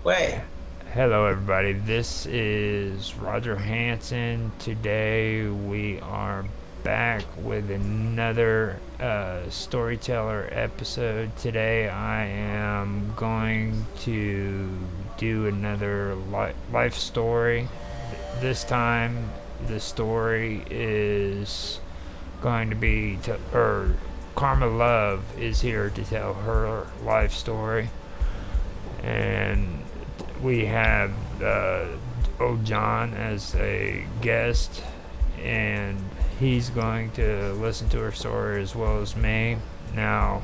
way. Hello, everybody. This is Roger Hanson. Today we are back with another storyteller episode. Today I am going to do another life story. This time the story is going to be, or Karma Love is here to tell her life story. And we have old John as a guest, and he's going to listen to her story as well as me. Now,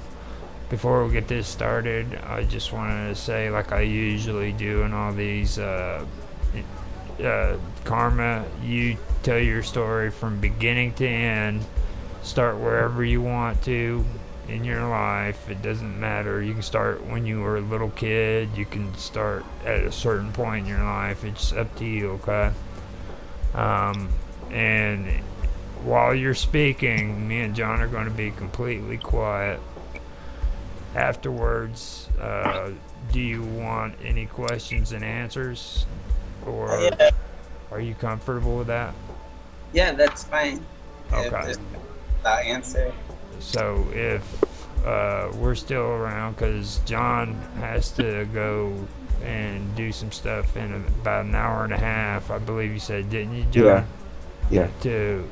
before we get this started, I just wanted to say, like I usually do in all these, Karma, you tell your story from beginning to end. Start wherever you want to in your life. It doesn't matter. You can start when you were a little kid. You can start at a certain point in your life. It's up to you, okay? And while you're speaking, me and John are going to be completely quiet. Afterwards, do you want any questions and answers? Or Yeah, are you comfortable with that? yeah, that's fine. If Okay. there's the answer. So if we're still around, because John has to go and do some stuff in about an hour and a half, I believe you said, didn't you, Yeah, John? yeah. To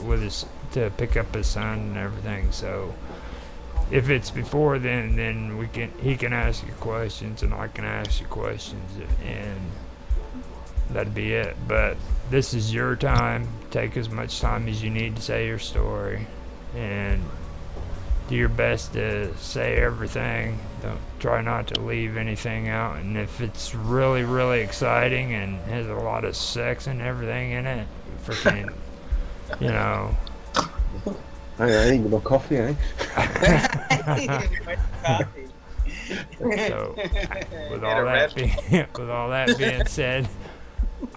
with his to pick up his son and everything. So if it's before then he can ask you questions and I can ask you questions, and that'd be it. But this is your time. Take as much time as you need to say your story, and do your best to say everything. Don't try not to leave anything out. And if it's really, really exciting and has a lot of sex and everything in it, freaking, you know. I need more coffee, eh? More coffee. So, with Get all a that red. being with all that being said,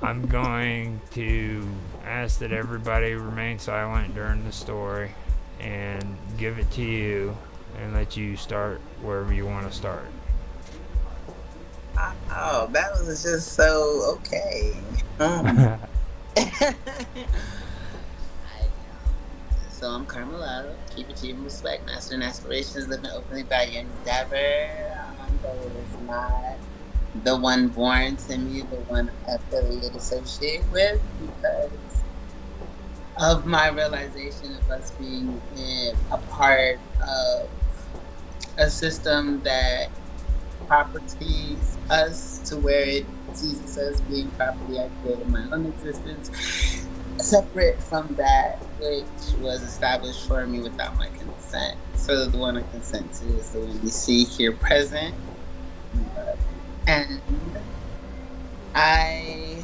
I'm going to ask that everybody remain silent during the story and give it to you and let you start wherever you want to start. Oh, that was just so okay. Um, I, so I'm Carmela. Keep it to your respect, master and aspirations, living openly by your endeavor. Though it is not the one born to me, the one affiliated associated with, because of my realization of us being a part of a system that properties us to where it sees us as being property. I created my own existence separate from that which was established for me without my consent. So the one I consent to is the one we see here present. And I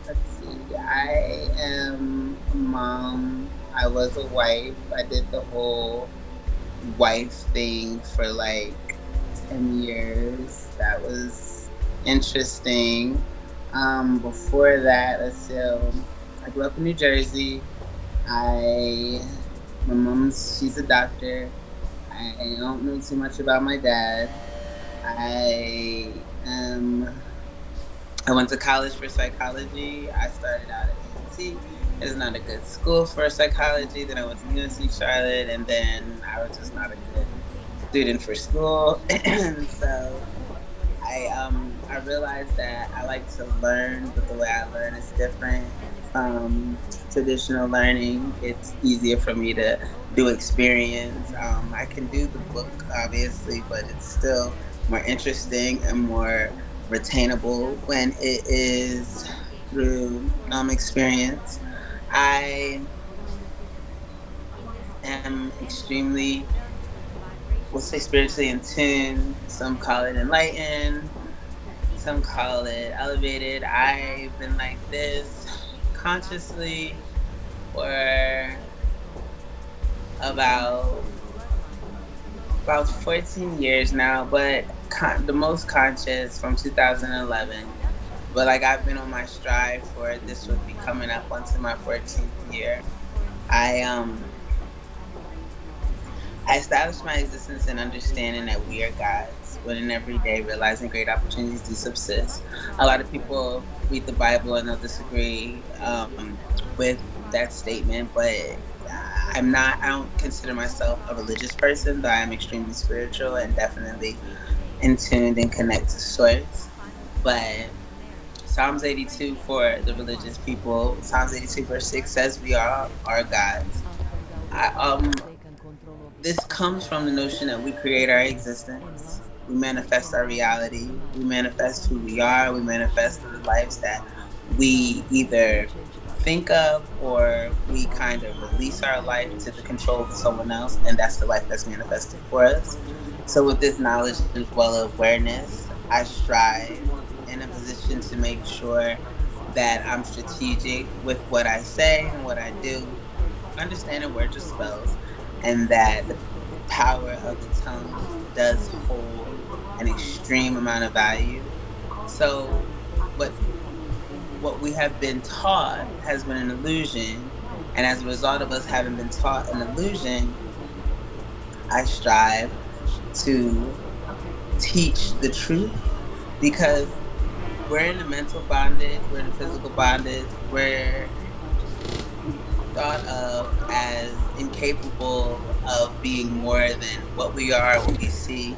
let's see, I am a mom. I was a wife. I did the whole wife thing for like 10 years. That was interesting. Before that, I grew up in New Jersey. I, my mom's, she's a doctor. I don't know too much about my dad. I, um, I went to college for psychology. I started out at A&T. It's not a good school for psychology. Then I went to UNC Charlotte, and then I was just not a good student for school. And so I realized that I like to learn, but the way I learn is different from traditional learning. It's easier for me to do experience. I can do the book obviously, but it's still more interesting and more retainable when it is through experience. I am extremely, we'll say, spiritually in tune. Some call it enlightened, some call it elevated. I've been like this consciously for about 14 years now, but the most conscious from 2011. But like I've been on my stride for this would be coming up onto my 14th year. I I establish my existence in understanding that we are gods, winning every day, realizing great opportunities do subsist. A lot of people read the Bible and they'll disagree with that statement, but I don't consider myself a religious person, though I am extremely spiritual and definitely in tuned and connect to source. But Psalms 82 for the religious people, Psalms 82 verse 6 says we are gods. I, this comes from the notion that we create our existence, we manifest our reality, we manifest who we are, we manifest the lives that we either think of or we kind of release our life to the control of someone else, and that's the life that's manifested for us. So, with this knowledge and well awareness, I strive in a position to make sure that I'm strategic with what I say and what I do, understanding words are spells, and that the power of the tongue does hold an extreme amount of value. So, what what we have been taught has been an illusion, and as a result of us having been taught an illusion, I strive to teach the truth because we're in a mental bondage, we're in a physical bondage, we're thought of as incapable of being more than what we are, what we see.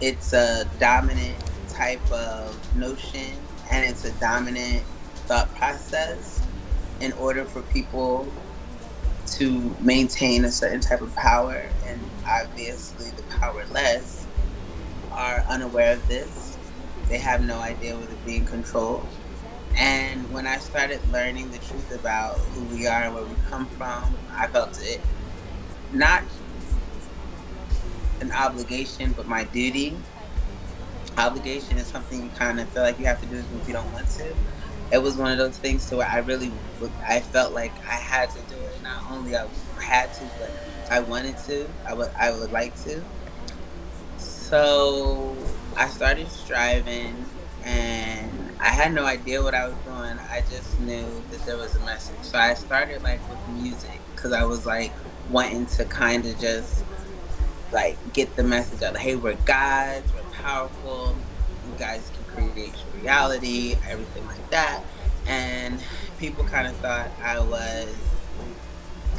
It's a dominant type of notion and it's a dominant thought process in order for people to maintain a certain type of power. And obviously, the powerless are unaware of this. They have no idea where they're being controlled. And when I started learning the truth about who we are and where we come from, I felt it not an obligation, but my duty. Obligation is something you kind of feel like you have to do even if you don't want to. It was one of those things to where I really, I felt like I had to do it. Not only I had to, but I wanted to. I would like to. So I started striving and I had no idea what I was doing. I just knew that there was a message. So I started like with music because I was like wanting to kind of just like get the message out. Like, hey, we're gods, we're powerful, you guys can create your reality, everything like that. And people kind of thought I was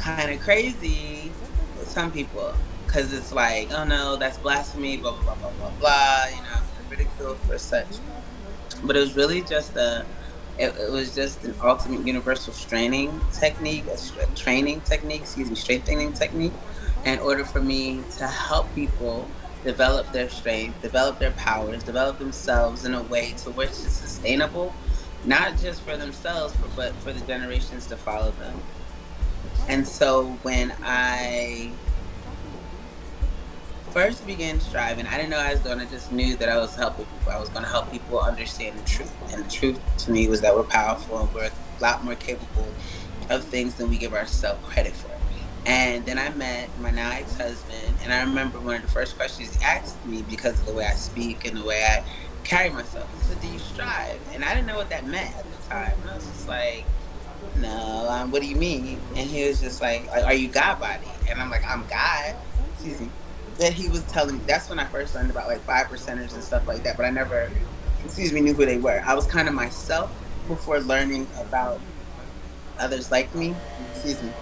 kind of crazy, some people, because it's like, oh no, that's blasphemy, blah blah blah blah blah blah. You know, I'm being ridiculed for such. But it was really just it was just an ultimate universal straining technique, training technique, excuse me, strengthening technique, in order for me to help people develop their strength, develop their powers, develop themselves in a way to which is sustainable, not just for themselves, but for the generations to follow them. And so when I first began striving, I didn't know I was going to just knew that I was helping people. I was going to help people understand the truth. And the truth to me was that we're powerful and we're a lot more capable of things than we give ourselves credit for. And then I met my now ex husband, and I remember one of the first questions he asked me because of the way I speak and the way I carry myself. He said, "Do you strive?" And I didn't know what that meant at the time. And I was just like, no, what do you mean? And he was just like, are you God body? And I'm like, I'm God. Excuse me. That he was telling me, that's when I first learned about like five percenters and stuff like that, but I never, excuse me, knew who they were. I was kind of myself before learning about others like me, excuse me,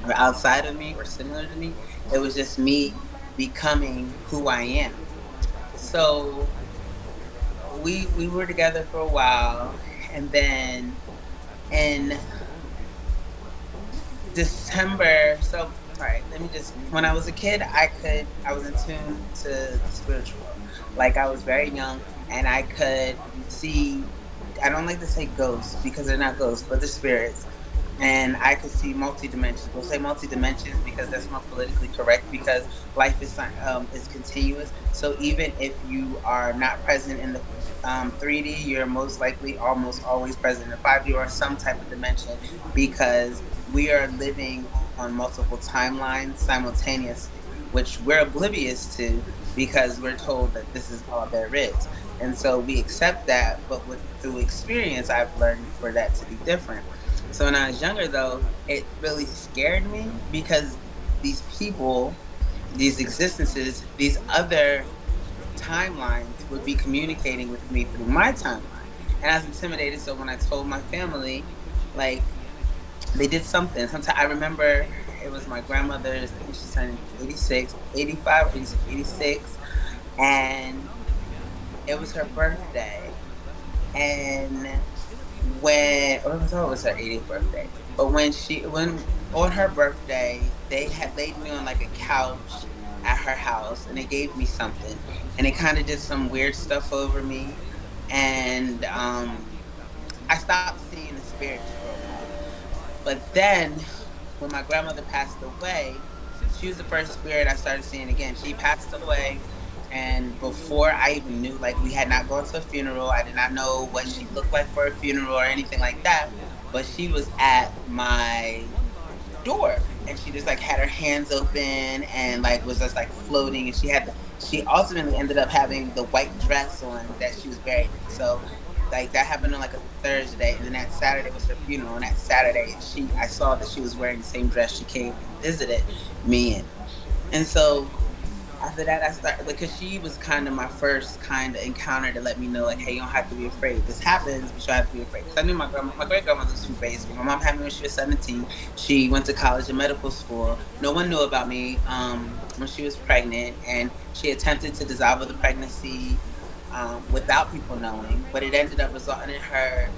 or outside of me or similar to me. It was just me becoming who I am. So we were together for a while, and then in December. So, all right, let me just. When I was a kid, I was in tune to the spiritual world. Like I was very young, and I could see. I don't like to say ghosts because they're not ghosts, but they're spirits. And I could see multi dimensions. We'll say multi dimensions because that's more politically correct. Because life is continuous. So even if you are not present in the 3D, you're most likely almost always present in the 5D or some type of dimension because we are living on multiple timelines simultaneously, which we're oblivious to because we're told that this is all there is. And so we accept that, but through experience, I've learned for that to be different. So when I was younger, though, it really scared me because these people these existences, these other timelines would be communicating with me through my timeline. And I was intimidated. So when I told my family, like, they did something. Sometimes I remember it was my grandmother's, I think she's turning 86, 85, 86, 86. And it was her birthday. And when, or it was her 80th birthday. But when on her birthday, they had laid me on like a couch at her house and they gave me something. And they kind of did some weird stuff over me. And I stopped seeing the spirits for a while. But then when my grandmother passed away, she was the first spirit I started seeing again. She passed away, and before I even knew, like, we had not gone to a funeral. I did not know what she looked like for a funeral or anything like that. But she was at my door and she just like had her hands open and like was just like floating, and she ultimately ended up having the white dress on that she was buried in. So like that happened on like a Thursday, and then that Saturday was her funeral, and that Saturday I saw that she was wearing the same dress she came and visited me in. And so after that, I started, because she was kind of my first kind of encounter to let me know, like, hey, you don't have to be afraid. This happens, but you don't have to be afraid. Because I knew my great grandmother was who raised me. My mom had me when she was 17. She went to college and medical school. No one knew about me when she was pregnant, and she attempted to dissolve the pregnancy without people knowing, but it ended up resulting in her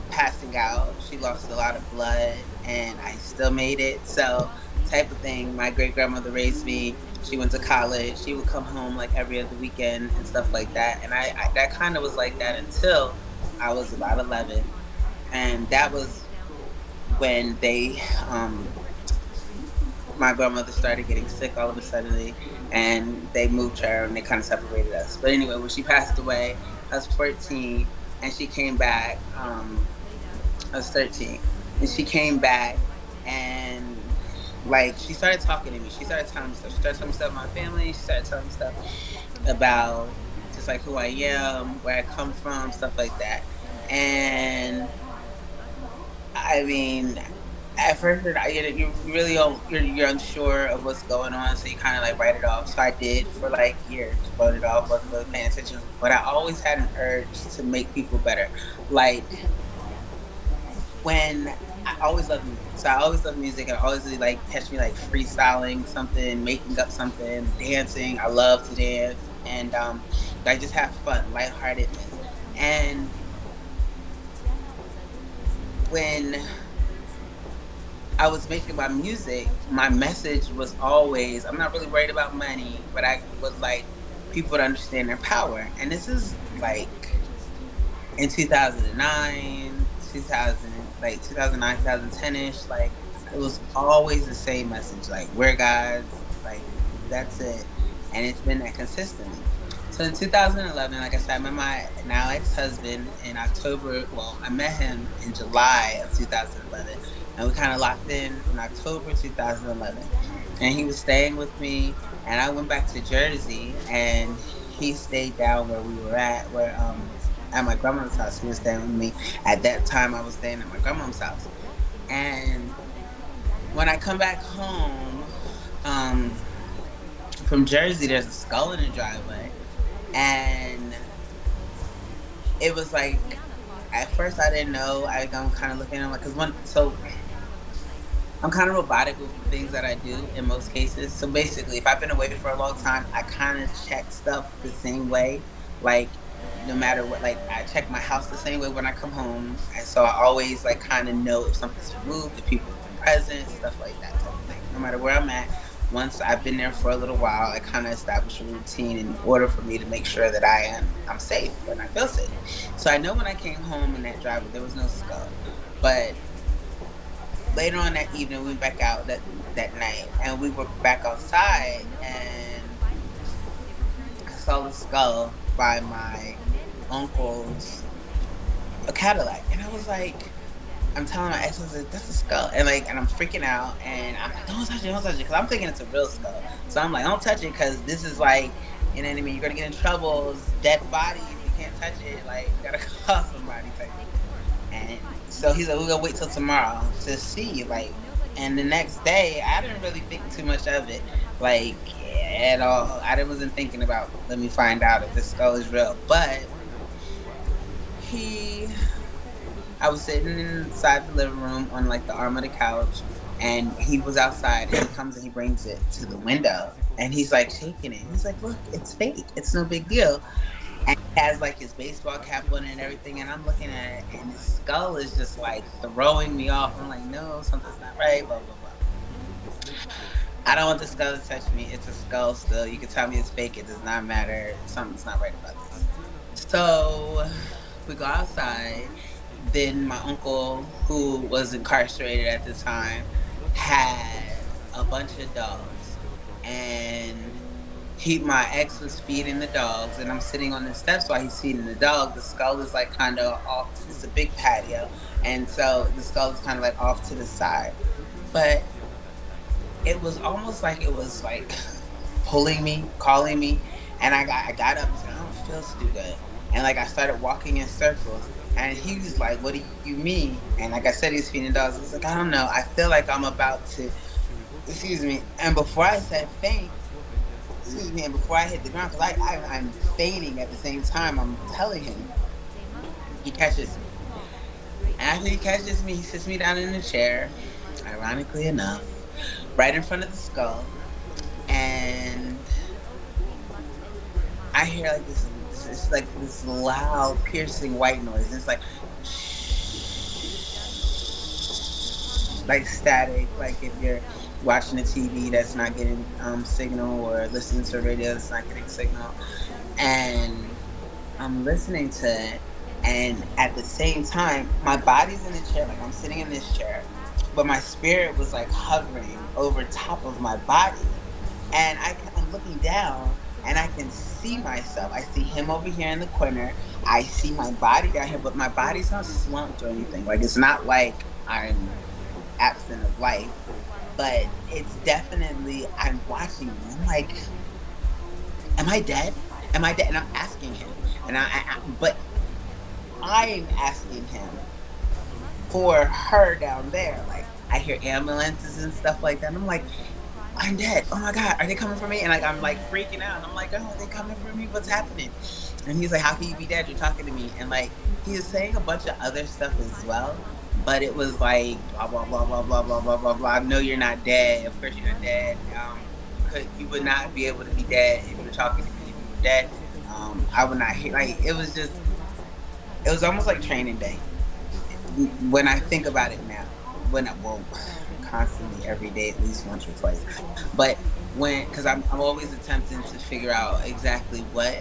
passing out. She lost a lot of blood, and I still made it. So, type of thing. My great grandmother raised me. She went to college. She would come home like every other weekend and stuff like that. And I that kind of was like that until I was about 11, and that was when my grandmother started getting sick all of a sudden, and they moved her and they kind of separated us. But anyway, when she passed away, I was 14, and she came back. I was 13, and she came back, and like she started talking to me. She started telling me stuff. She started telling me stuff about my family. She started telling me stuff about just like who I am, where I come from, stuff like that. And I mean, at first you really don't, you're unsure of what's going on, so you kind of like write it off. So I did for like years, wrote it off, wasn't really paying attention. But I always had an urge to make people better. Like when I always loved music. So I always loved music, and I always really like catch me like freestyling something, making up something, dancing. I love to dance, and I just have fun, lightheartedness. And when I was making my music, my message was always, I'm not really worried about money, but I would like people to understand their power. And this is like in 2009, 2000, like 2009, 2010-ish, like it was always the same message, like we're gods, like that's it. And it's been that consistently. So in 2011, like I said, I met my now ex-husband in October. Well, I met him in July of 2011, and we kind of locked in October 2011. And he was staying with me, and I went back to Jersey, and he stayed down where we were at, where at my grandmother's house. He was staying with me. At that time, I was staying at my grandmom's house. And when I come back home from Jersey, there's a skull in the driveway. And it was like, at first I didn't know. I'm kind of looking at him like, so I'm kind of robotic with the things that I do in most cases. So basically, if I've been away for a long time, I kind of check stuff the same way. Like, no matter what, like I check my house the same way when I come home, and so I always like kind of know if something's been moved, if people have been present, stuff like that type of thing. No matter where I'm at, once I've been there for a little while, I kind of establish a routine in order for me to make sure that I'm safe and I feel safe. So I know when I came home in that driveway, there was no skull, but later on that evening, we went back out that night, and we were back outside, and I saw the skull by my uncle's a Cadillac, and I was like, I'm telling my ex, I was like, that's a skull, and like, and I'm freaking out, and I'm like, don't touch it, because I'm thinking it's a real skull. So I'm like, don't touch it, because this is like, you know what I mean? You're gonna get in trouble. It's dead bodies. You can't touch it. Like, you gotta call somebody type thing. And so he's like, we're gonna wait till tomorrow to see, like. And the next day, I didn't really think too much of it, like at all. Wasn't thinking about, let me find out if this skull is real. But he, I was sitting inside the living room on like the arm of the couch, and he was outside, and he comes and he brings it to the window, and he's like shaking it. He's like, "Look, it's fake. It's no big deal." And he has like his baseball cap on it and everything, and I'm looking at it, and his skull is just like throwing me off. I'm like, "No, something's not right." Blah blah blah. I don't want the skull to touch me. It's a skull still. You can tell me it's fake. It does not matter. Something's not right about this. So we go outside. Then my uncle, who was incarcerated at the time, had a bunch of dogs. And my ex was feeding the dogs, and I'm sitting on the steps while he's feeding the dog. The skull is like kind of off. It's a big patio, and so the skull is kind of like off to the side. But it was almost like it was like pulling me, calling me, and I got up and said, I don't feel too good. And like I started walking in circles, and he was like, "What do you mean?" And like I said, he was feeding dogs. I was like, "I don't know. I feel like I'm about to, excuse me." And before I said faint, excuse me, and before I hit the ground, because I'm fainting at the same time, I'm telling him, he catches me. After he catches me, he sits me down in a chair, ironically enough, right in front of the skull, and I hear like this. It's like this loud, piercing white noise. And it's like static. Like if you're watching a TV that's not getting signal, or listening to a radio that's not getting signal, and I'm listening to it, and at the same time, my body's in the chair, like I'm sitting in this chair, but my spirit was like hovering over top of my body, and I'm looking down, and I can see myself. I see him over here in the corner. I see my body down here, but my body's not slumped or anything. Like it's not like I'm absent of life, but it's definitely I'm watching me. I'm like, am I dead? Am I dead? And I'm asking him, and but I'm asking him for her down there. Like I hear ambulances and stuff like that. And I'm like, I'm dead. Oh my God, are they coming for me? And like I'm like freaking out. And I'm like, oh, are they coming for me? What's happening? And he's like, how can you be dead? You're talking to me. And like he was saying a bunch of other stuff as well. But it was like blah blah blah blah blah blah blah blah blah. No, you're not dead. Of course you're not dead. You would not be able to be dead if you were talking to me. If you were dead, I would not hear. Like it was almost like Training Day when I think about it now. Well, constantly every day, at least once or twice. But because I'm always attempting to figure out exactly what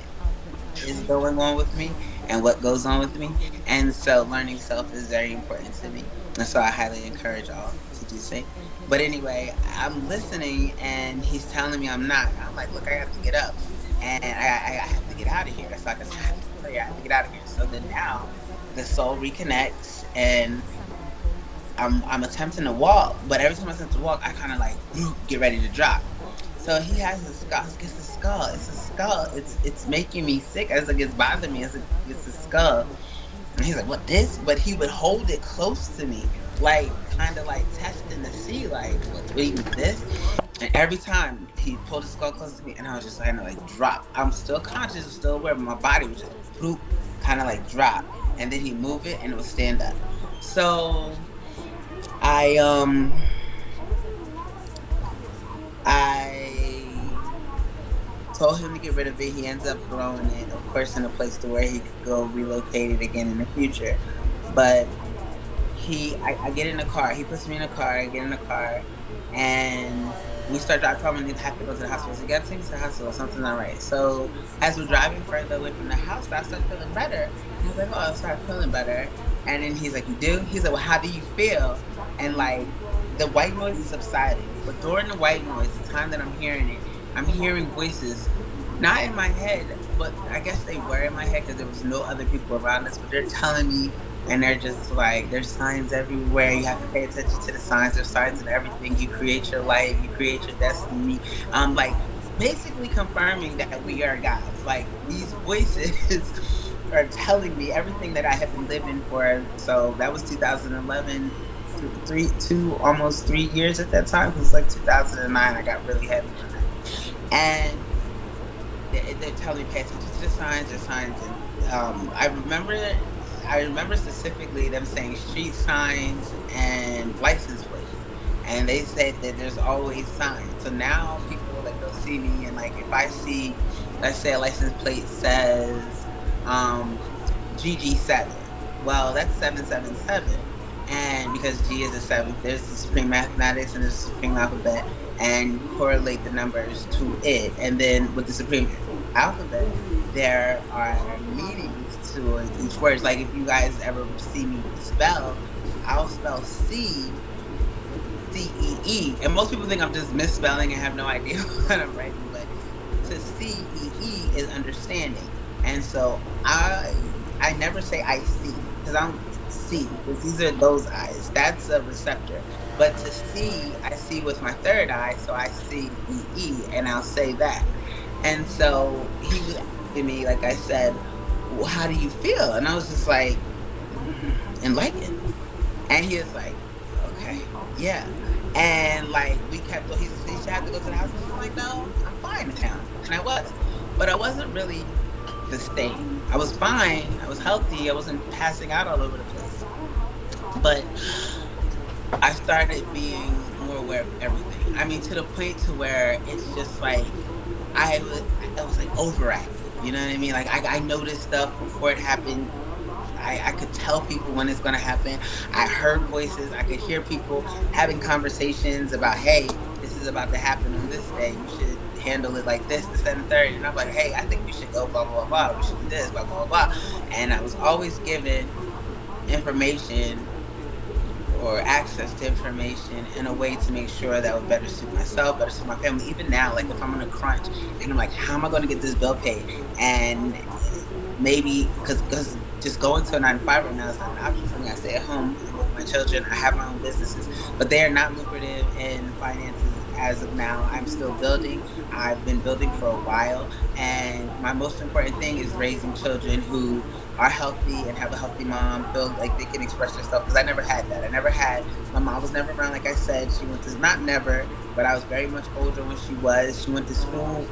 is going on with me and what goes on with me. And so learning self is very important to me. And so I highly encourage all to do so. But anyway, I'm listening, and he's telling me I'm not. I'm like, look, I have to get up, and I have to get out of here. That's like I have to tell you, I have to get out of here. So then now the soul reconnects, and I'm attempting to walk, but every time I attempt to walk, I kind of like get ready to drop. So he has a skull. It's a skull. It's a skull. It's making me sick. As like it's bothering me. It's a skull. And he's like, "What this?" But he would hold it close to me, like kind of like testing to see, like, what even this. And every time he pulled the skull close to me, and I was just kind of like drop. I'm still conscious, still aware, but my body was just bloop, kind of like drop. And then he move it, and it would stand up. So I I told him to get rid of it. He ends up throwing it, of course, in a place to where he could go relocate it again in the future. But I get in the car. He puts me in the car. I get in the car, and we start. I told him I have to go to the hospital. So he got to take me to the hospital. Something's not right. So as we're driving further away from the house, I start feeling better. And I was like, oh, I start feeling better. And then he's like, you do? He's like, well, how do you feel? And like the white noise is subsiding, but during the white noise, the time that I'm hearing it, I'm hearing voices. Not in my head, but I guess they were in my head because there was no other people around us. But they're telling me, and they're just like, there's signs everywhere. You have to pay attention to the signs. There's signs in everything. You create your life. You create your destiny. Like basically confirming that we are gods. Like these voices are telling me everything that I have been living for. So that was 2011. almost 3 years at that time, because it's like 2009. I got really heavy on that, and they're telling me pay attention to the signs. There's signs, and I remember specifically them saying street signs and license plates, and they said that there's always signs. So now people like they'll see me, and like if I see, let's say a license plate says GG7. Well, that's 777. And because G is the seventh, there's the supreme mathematics and there's the supreme alphabet, and you correlate the numbers to it. And then with the supreme alphabet, there are meanings to each word. Like if you guys ever see me spell, I'll spell CEE. And most people think I'm just misspelling and have no idea what I'm writing, but to CEE is understanding. And so I never say I see, because I don't see, because these are those eyes. That's a receptor. But to see, I see with my third eye, so I see EE, and I'll say that. And so he was asking me, like I said, well, how do you feel? And I was just like, enlightened. And he was like, okay, yeah. And like we kept, he said, you should have to go to the hospital. I'm like, no, I'm fine now. And I was. But I wasn't really the same. I was fine. I was healthy. I wasn't passing out all over the place. But I started being more aware of everything. I mean, to the point to where it's just like I was like overactive. You know what I mean? Like I noticed stuff before it happened. I could tell people when it's going to happen. I heard voices. I could hear people having conversations about, hey, this is about to happen on this day. You should handle it like this, and the third. And I'm like, hey, I think we should go blah, blah, blah, blah. We should do this, blah, blah, blah, blah. And I was always given information or access to information in a way to make sure that would better suit myself, better suit my family. Even now, like if I'm on a crunch and I'm like, how am I going to get this bill paid? And maybe because just going to a 9 to 5 right now is not an option for me. I stay at home with my children. I have my own businesses, but they are not lucrative in finances as of now. I'm still building. I've been building for a while, and my most important thing is raising children who are healthy and have a healthy mom, feel like they can express themselves. Because I never had that. I never had, my mom was never around. Like I said, she went to, not never, but I was very much older when she was. She went to school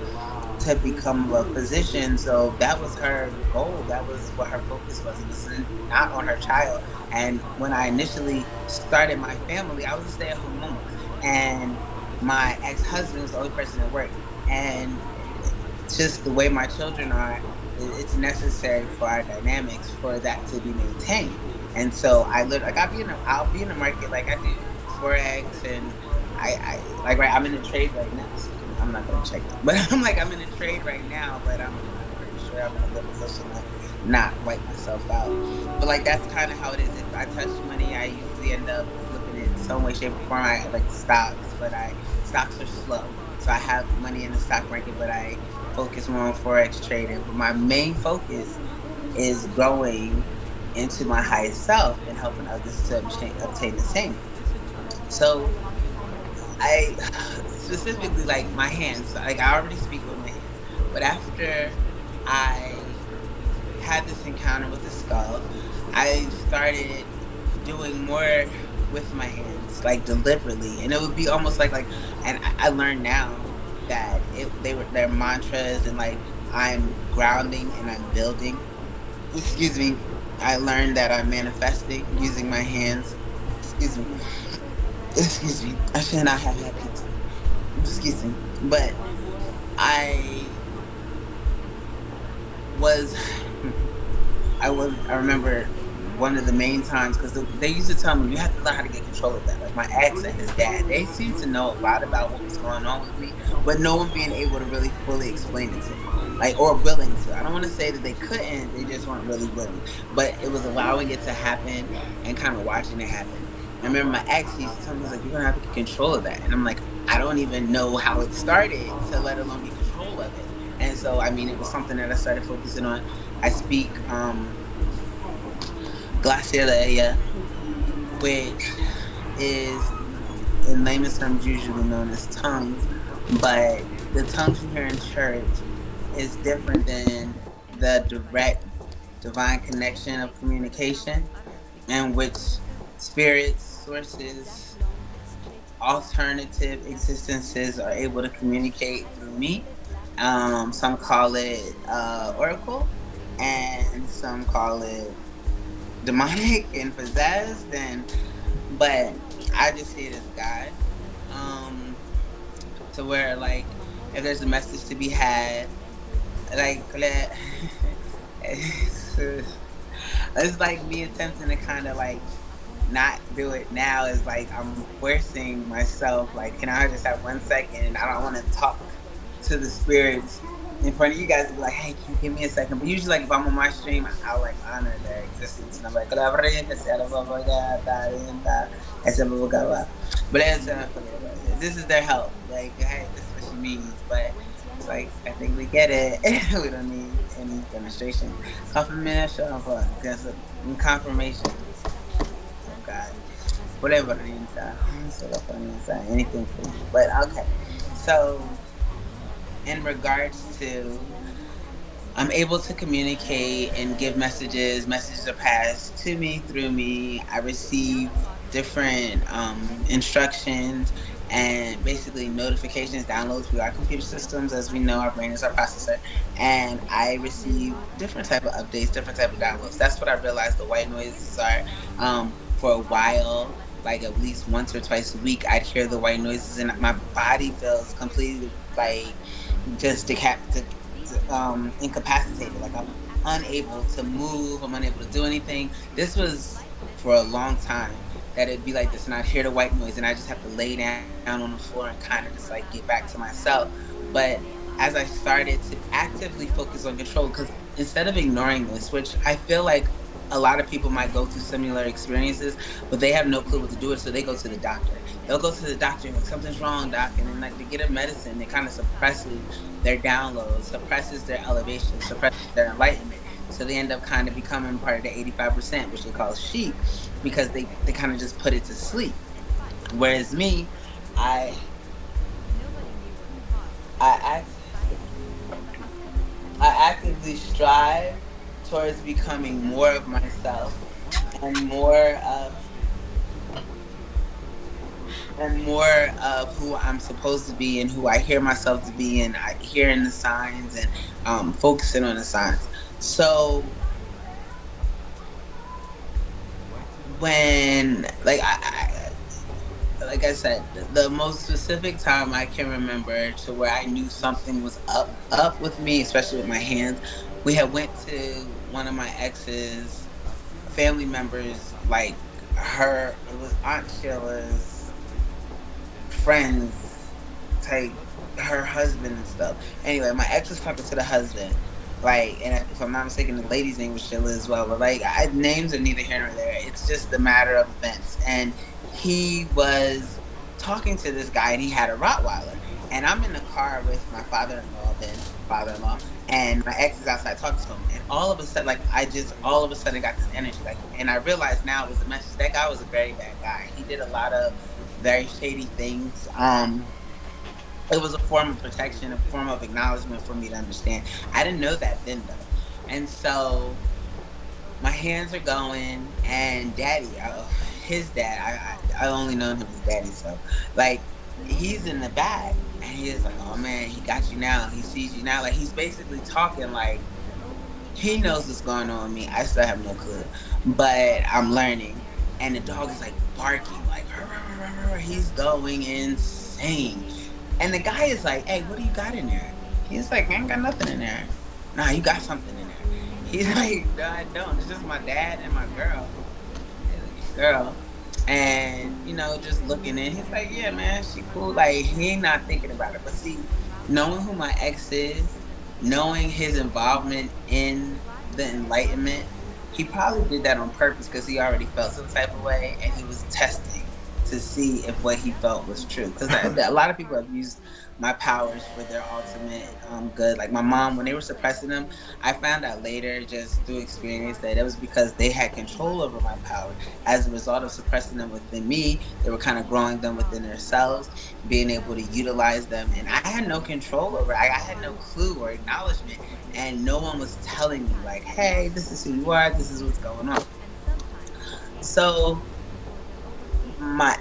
to become a physician. So that was her goal. That was what her focus was. It was not on her child. And when I initially started my family, I was a stay-at-home mom. And my ex-husband was the only person at work. And just the way my children are, it's necessary for our dynamics for that to be maintained. And so I literally, like, I'll be in the market, like I do forex, and I like, right, I'm in a trade right now. I'm not gonna check it, but I'm in a trade right now, but I'm pretty sure I'm in a good position to not wipe myself out. But like that's kind of how it is. If I touch money, I usually end up flipping it in some way, shape, or form. I like stocks, but I stocks are slow, so I have money in the stock market, but I focus more on forex trading. But my main focus is growing into my highest self and helping others to obtain the same. So I specifically like my hands. Like I already speak with my hands, but after I had this encounter with the skull, I started doing more with my hands, like deliberately, and it would be almost like, and I learned now that they were their mantras, and like I'm grounding and I'm building. Excuse me. I learned that I'm manifesting using my hands. Excuse me. Excuse me. I should not have had pizza. Excuse me. But I was I remember one of the main times, because they used to tell me you have to learn how to get control of that. Like my ex and his dad, they seemed to know a lot about what was going on with me, but no one being able to really fully explain it to me, like, or willing to. I don't want to say that they couldn't; they just weren't really willing. But it was allowing it to happen and kind of watching it happen. I remember my ex he used to tell me, he's like, "You're gonna have to get control of that," and I'm like, I don't even know how it started, to let alone get control of it. And so, I mean, it was something that I started focusing on. I speak glossolalia, which is in layman's terms usually known as tongues, but the tongues you hear in church is different than the direct divine connection of communication, in which spirits, sources, alternative existences are able to communicate through me. Some call it oracle, and some call it demonic and possessed. And but I just see it as God. Um, to where like if there's a message to be had, like it's like me attempting to kind of like not do it now is like I'm forcing myself. Like, can I just have 1 second? And I don't want to talk to the spirits in front of you guys to be like, hey, can you give me a second? But usually, like, if I'm on my stream, I'll like honor their existence. And I'm like, but this is their help. Like, hey, this is what she needs. But it's like, I think we get it. We don't need any demonstration. Confirmation for confirmation of God. Whatever Rinsa. Anything for you. But okay. So in regards to I'm able to communicate and give messages. Messages are passed to me through me. I receive different instructions and basically notifications, downloads through our computer systems. As we know, our brain is our processor, and I receive different type of updates, different type of downloads. That's what I realized the white noises are. For a while, like at least once or twice a week, I'd hear the white noises, and my body feels completely like just incapacitated. Like I'm unable to move. I'm unable to do anything. This was for a long time that it'd be like this, and I'd hear the white noise, and I just have to lay down on the floor and kind of just like get back to myself. But as I started to actively focus on control, because instead of ignoring this, which I feel like a lot of people might go through similar experiences, but they have no clue what to do with it, so they go to the doctor. They'll go to the doctor and like something's wrong, doc, and then like they get a medicine that kind of suppresses their download, suppresses their elevation, suppresses their enlightenment. So they end up kind of becoming part of the 85%, which they call sheep, because they kind of just put it to sleep. Whereas me, I I act I actively strive towards becoming more of myself and more of who I'm supposed to be and who I hear myself to be, and I hearing the signs and focusing on the signs. So when like I said, the most specific time I can remember to where I knew something was up with me, especially with my hands, we had went to one of my ex's family members, like her it was Aunt Sheila's friends type, her husband and stuff. Anyway, my ex was talking to the husband. Like, and if I'm not mistaken, the lady's name was Sheila as well. But like, names are neither here nor there. It's just the matter of events. And he was talking to this guy, and he had a Rottweiler. And I'm in the car with my father-in-law, then father-in-law, and my ex is outside talking to him. And all of a sudden, like, I just all of a sudden got this energy, like, and I realized now it was a message. That guy was a very bad guy. He did a lot of very shady things. It was a form of protection, a form of acknowledgement for me to understand. I didn't know that then though. And so my hands are going, and daddy, his dad, I only known him as daddy. So like he's in the back, and he's like, oh man, he got you now. He sees you now. Like he's basically talking like he knows what's going on with me. I still have no clue, but I'm learning. And the dog is like barking, like he's going insane. And the guy is like, "Hey, what do you got in there?" He's like, "I ain't got nothing in there." Nah, you got something in there. He's like, "No, I don't. It's just my dad and my girl." Girl. And, just looking in, he's like, yeah, man, she cool. Like, he ain't not thinking about it. But see, knowing who my ex is, knowing his involvement in the enlightenment, he probably did that on purpose because he already felt some type of way and he was testing to see if what he felt was true. Because a lot of people have used my powers for their ultimate good. Like my mom, when they were suppressing them, I found out later, just through experience, that it was because they had control over my power. As a result of suppressing them within me, they were kind of growing them within themselves, being able to utilize them. And I had no control over it. I had no clue or acknowledgement. And no one was telling me, like, hey, this is who you are, this is what's going on. So My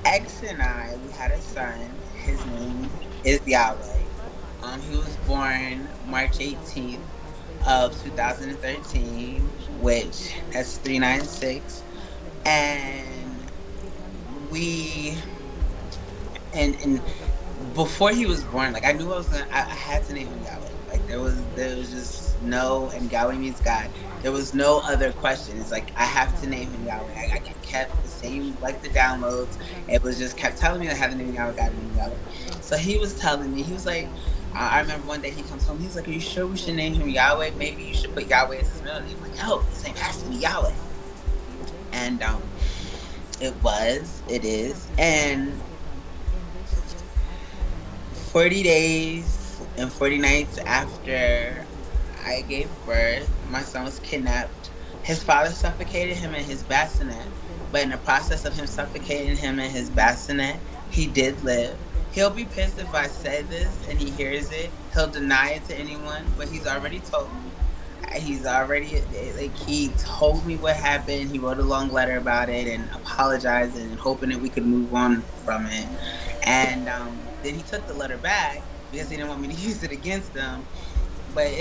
ex and I, we had a son. His name is Yahweh. He was born March 18th of 2013, which that's 396. And we and before he was born, like I knew I was gonna, I had to name him Yahweh. Like there was just no, and Yahweh means God. There was no other question. It's like I have to name him Yahweh. I kept the same, like the downloads. It was just kept telling me I had to name him Yahweh, got to name him Yahweh. So he was telling me, he was like, I remember one day he comes home. He's like, "Are you sure we should name him Yahweh? Maybe you should put Yahweh as his middle name." I'm like, "No, his name has to be Yahweh." And it is, and 40 days and 40 nights after I gave birth, my son was kidnapped. His father suffocated him in his bassinet, but in the process of him suffocating him in his bassinet, he did live. He'll be pissed if I say this and he hears it. He'll deny it to anyone, but he's already told me. He's already, like, he told me what happened. He wrote a long letter about it and apologizing and hoping that we could move on from it. And then he took the letter back because he didn't want me to use it against him. But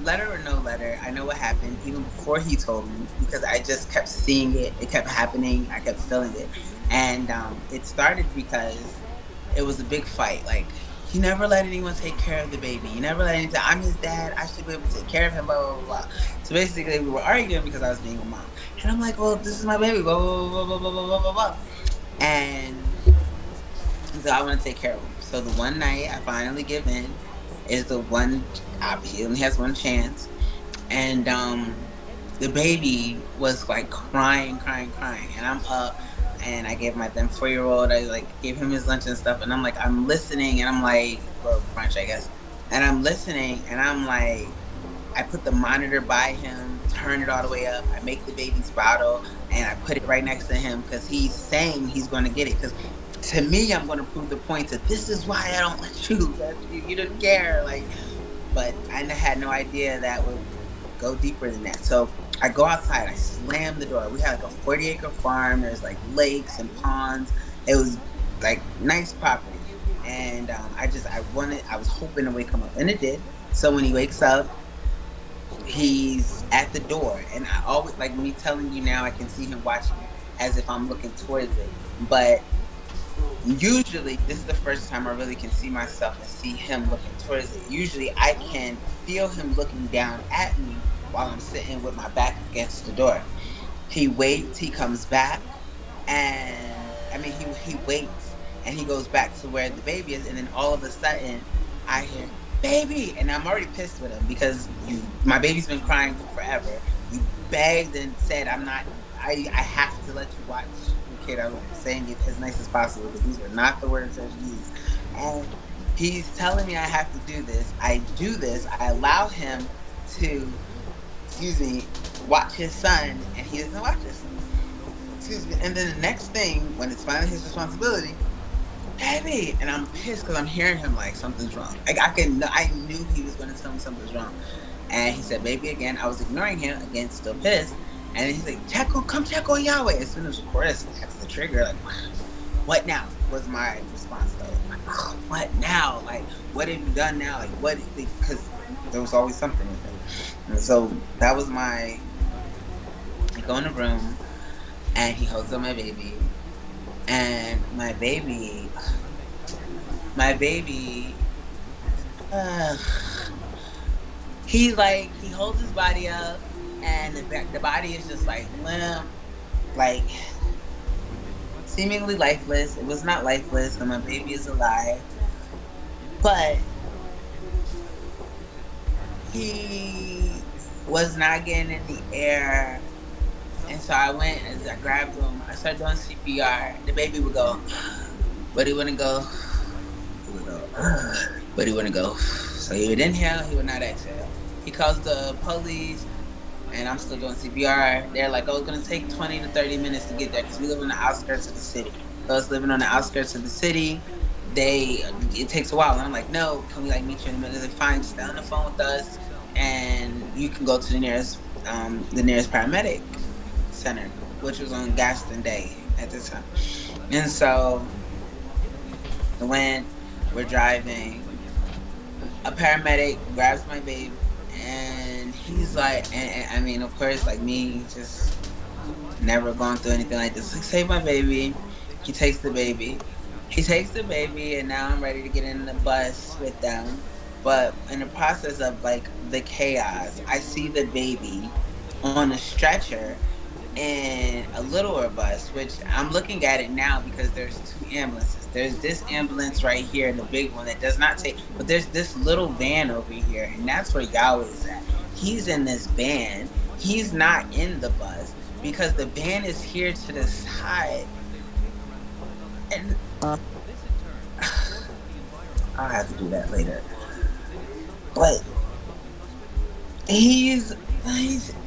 letter or no letter, I know what happened even before he told me, because I just kept seeing it. It kept happening. I kept feeling it. And it started because it was a big fight. Like, he never let anyone take care of the baby. He never let anyone. I'm his dad. I should be able to take care of him. Blah blah blah blah. So basically, we were arguing because I was being a mom, and I'm like, "Well, this is my baby." Blah blah blah blah blah blah blah blah blah. And so I want to take care of him. So the one night I finally give in is the one. He only has one chance, and the baby was like crying, crying, crying, and I'm up, and I gave my then 4-year-old. I like gave him his lunch and stuff, and I'm like, I'm listening, and I'm like, well, brunch, I guess, and I'm listening, and I'm like, I put the monitor by him, turn it all the way up. I make the baby's bottle, and I put it right next to him because he's saying he's going to get it. Because to me, I'm going to prove the point that this is why I don't let you. You didn't care, like. But I had no idea that would go deeper than that. So I go outside. I slam the door. We had like a 40-acre farm. There's like lakes and ponds. It was like nice property, and I was hoping to wake him up, and it did. So when he wakes up, he's at the door, and I always, like me telling you now, I can see him watching me as if I'm looking towards it. But usually this is the first time I really can see myself and see him looking towards it. Usually I can feel him looking down at me while I'm sitting with my back against the door. He waits, he comes back, and I mean he waits and he goes back to where the baby is, and then all of a sudden I hear baby, and I'm already pissed with him because my baby's been crying for forever. You begged and said I'm not, I have to let you watch your kid. I was saying it as nice as possible because these were not the words that you used. And he's telling me I have to do this. I do this. I allow him to, excuse me, watch his son, and he doesn't watch his son. Excuse me. And then the next thing, when it's finally his responsibility, baby, and I'm pissed because I'm hearing him like something's wrong. Like I knew he was going to tell me something's wrong, and he said baby again. I was ignoring him again, still pissed, and he's like, come check on Yahweh. As soon as of course that's the trigger. Like, what now? Was my response though. Like, what now? Like, what have you done now? Like, what? Because there was always something with him, and so that was my. I go in the room, and he holds up my baby, and my baby, uh, he holds his body up, and the body is just like limp, like seemingly lifeless. It was not lifeless, and my baby is alive, but he was not getting any air. And so I went, as I grabbed him, I started doing CPR. The baby would go, but he wouldn't go. He would go, but he wouldn't go. So he would inhale, he would not exhale. He calls the police, and I'm still doing CPR. They're like, oh, it's going to take 20 to 30 minutes to get there because we live on the outskirts of the city. So us living on the outskirts of the city, it takes a while. And I'm like, no, can we like meet you in the middle? They're like, fine, just stay on the phone with us, and you can go to the nearest paramedic center, which was on Gaston Day. at the time. And so when we're driving, a paramedic grabs my baby, and he's like, and I mean, of course, like me, just never gone through anything like this. Like, save my baby. He takes the baby. He takes the baby, and now I'm ready to get in the bus with them. But in the process of like the chaos, I see the baby on a stretcher in a littler bus, which I'm looking at it now because there's two ambulances. There's this ambulance right here, the big one that does not take, but there's this little van over here, and that's where Yahweh is at. He's in this van. He's not in the bus because the van is here to the side, and I'll have to do that later. But he's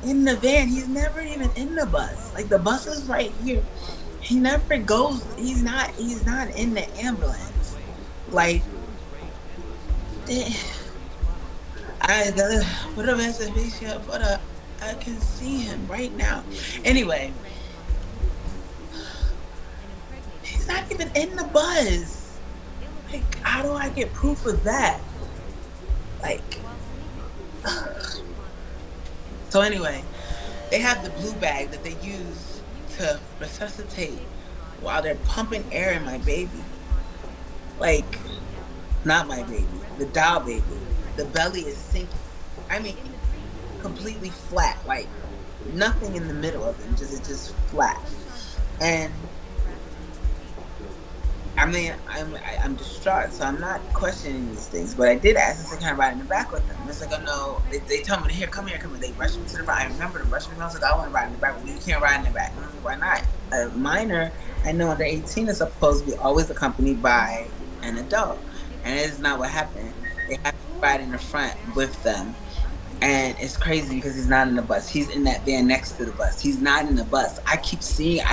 in the van. He's never even in the bus. Like the bus is right here. He never goes. He's not in the ambulance. Like eh, I gotta put a reservation up for the. I can see him right now. Anyway, he's not even in the bus. Like, how do I get proof of that? Like, so anyway, they have the blue bag that they use to resuscitate while they're pumping air in my baby. Like, not my baby, the doll baby. The belly is sinking. I mean, completely flat, like nothing in the middle of it. Just it's just flat. And I mean, I'm distraught, so I'm not questioning these things. But I did ask us to kind of ride in the back with them. It's like, oh no, they tell me, here, come here, come here. They rush me to the front. I remember them rushing me. I was like, I want to ride in the back. Well, you can't ride in the back. And I was like, why not? A minor, I know under 18 is supposed to be always accompanied by an adult, and it is not what happened. They have to ride in the front with them. And it's crazy because he's not in the bus. He's in that van next to the bus. He's not in the bus. I keep seeing,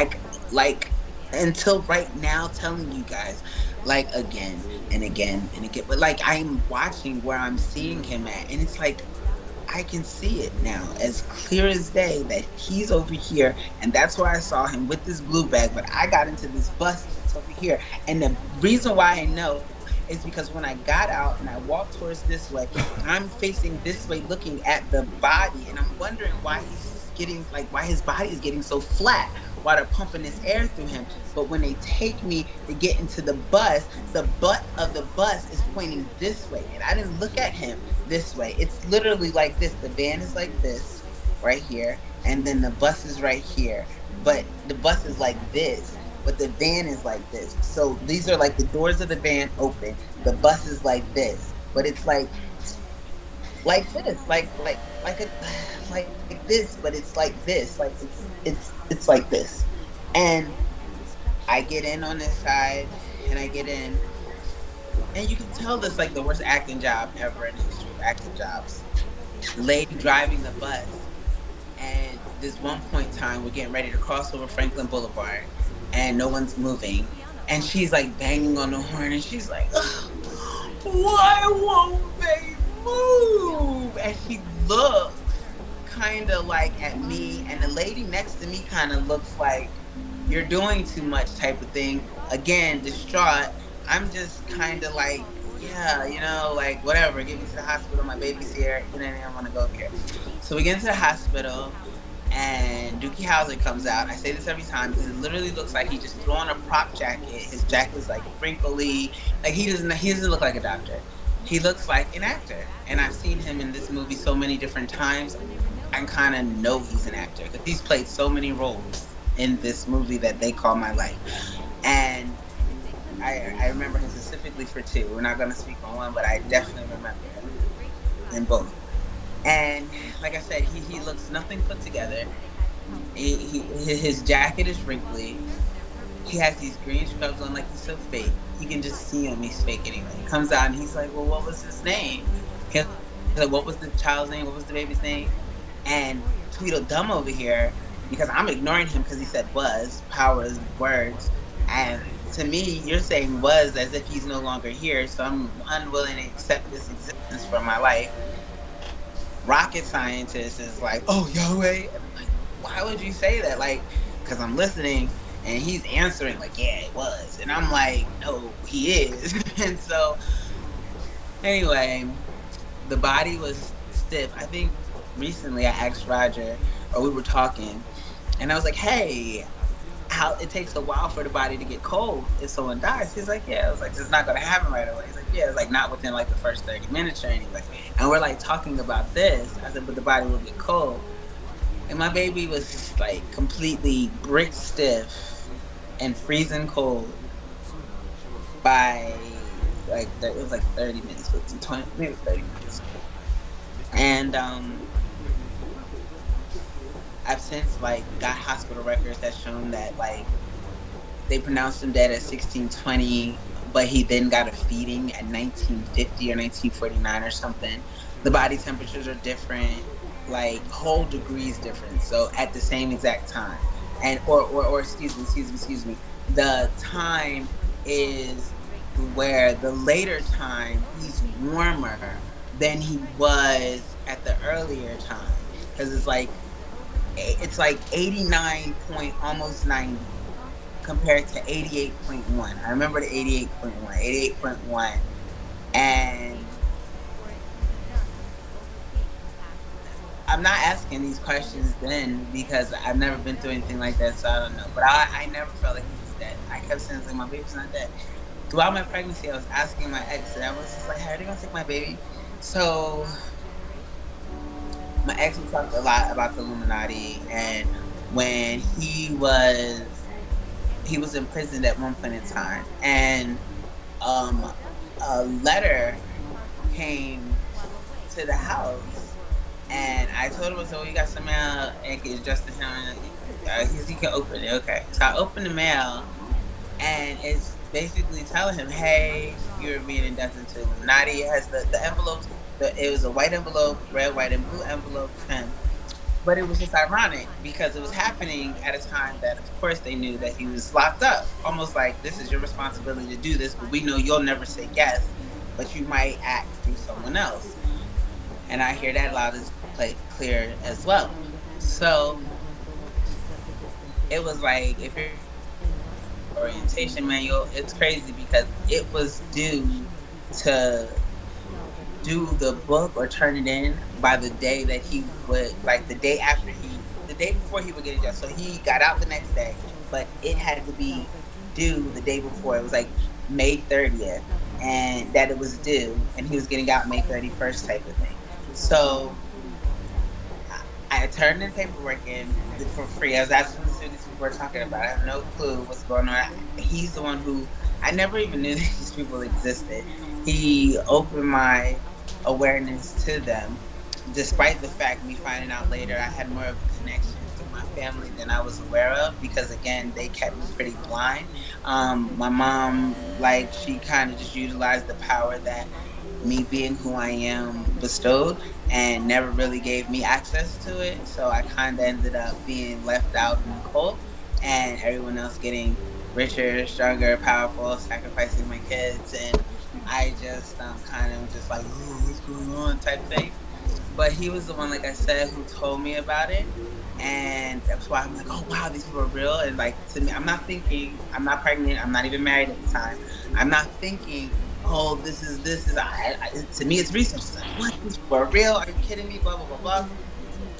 like, until right now, telling you guys, like, again and again and again. But, like, I'm watching where I'm seeing him at. And it's like, I can see it now as clear as day that he's over here. And that's where I saw him with this blue bag. But I got into this bus that's over here. And the reason why I know is because when I got out and I walked towards this way, I'm facing this way looking at the body. And I'm wondering why he's getting, like, why his body is getting so flat while they're pumping this air through him. But when they take me to get into the butt of the bus is pointing this way. And I didn't look at him this way. It's literally like this. The van is like this right here. And then the bus is right here. But the bus is like this. But the van is like this. So these are like the doors of the van open. The bus is like this. But it's like this. Like a like this, but it's like this. Like it's like this. And I get in on this side and I get in, and you can tell this like the worst acting job ever in the history of acting jobs. Lady driving the bus, and this one point in time we're getting ready to cross over Franklin Boulevard, and no one's moving, and she's like banging on the horn, and she's like, "Why won't they move?" And she looks kind of like at me, and the lady next to me kind of looks like, "You're doing too much," type of thing. Again, distraught. I'm just kind of like, yeah, like whatever. Get me to the hospital. My baby's here. I want to go here. So we get into the hospital, and Dookie Howser comes out. I say this every time because it literally looks like he just threw on a prop jacket. His jacket's like wrinkly. Like he doesn't look like a doctor. He looks like an actor. And I've seen him in this movie so many different times. I kind of know he's an actor because he's played so many roles in this movie that they call my life. And I remember him specifically for two. We're not going to speak on one, but I definitely remember him in both. And like I said, he looks nothing put together. His jacket is wrinkly. He has these green scrubs on like he's so fake. You can just see him, he's fake anyway. He comes out and he's like, well, what was his name? He's like, what was the child's name? What was the baby's name? And Tweedledum over here, because I'm ignoring him because he said was, power is words. And to me, you're saying was as if he's no longer here. So I'm unwilling to accept this existence for my life. Rocket scientist is like, oh, Yahweh. And I'm like, why would you say that? Like, because I'm listening. And he's answering like, yeah, it was. And I'm like, no, he is. And so, anyway, the body was stiff. I think recently I asked Roger, or we were talking, and I was like, hey, how it takes a while for the body to get cold if someone dies. He's like, yeah. I was like, it's not gonna happen right away. He's like, yeah, it's like not within like the first 30 minutes or anything. And we're like talking about this. I said, but the body will get cold. And my baby was like completely brick stiff and freezing cold by it was like 30 minutes, 15, 20, maybe 30 minutes. And I've since like got hospital records that shown that like they pronounced him dead at 1620, but he then got a feeding at 1950 or 1949 or something. The body temperatures are different, like whole degrees different. So at the same exact time, and or excuse me, the time is where the later time he's warmer than he was at the earlier time because it's like 89 point almost 90 compared to 88.1. I remember the 88.1, 88.1. And I'm not asking these questions then because I've never been through anything like that, so I don't know. But I never felt like he was dead. I kept saying, like, my baby's not dead. Throughout my pregnancy, I was asking my ex, and I was just like, hey, are they going to take my baby? So my ex, we talked a lot about the Illuminati, and when he was imprisoned at one point in time, and um, a letter came to the house, and I told him, "So you got some mail, and it's just to him. He can open it." Okay, so I opened the mail, and it's basically telling him, "Hey, you're being inducted to Illuminati." It has the envelopes. It was a white envelope, red, white, and blue envelope for him. But it was just ironic because it was happening at a time that, of course, they knew that he was locked up. Almost like, this is your responsibility to do this, but we know you'll never say yes, but you might act through someone else. And I hear that loud as clear as well. So it was like, if you're orientation manual, it's crazy because it was due to do the book or turn it in by the day that he would, like the day before he would get a job. So he got out the next day, but it had to be due the day before. It was like May 30th, and that it was due, and he was getting out May 31st type of thing. So I turned the paperwork in for free. I was asking the students people were talking about. I have no clue what's going on. He's the one who I never even knew these people existed. He opened my awareness to them, despite the fact me finding out later I had more of a connection through my family than I was aware of. Because again, they kept me pretty blind. My mom, like, she kind of just utilized the power that me being who I am bestowed and never really gave me access to it. So I kind of ended up being left out in the cold and everyone else getting richer, stronger, powerful, sacrificing my kids. And I just kind of just like, oh, what's going on type thing. But he was the one, like I said, who told me about it. And that's why I'm like, oh wow, these people are real. And like, to me, I'm not thinking, I'm not pregnant, I'm not even married at the time. I'm not thinking, oh, to me, it's research. It's like, what? These people are real? Are you kidding me? Blah, blah, blah, blah.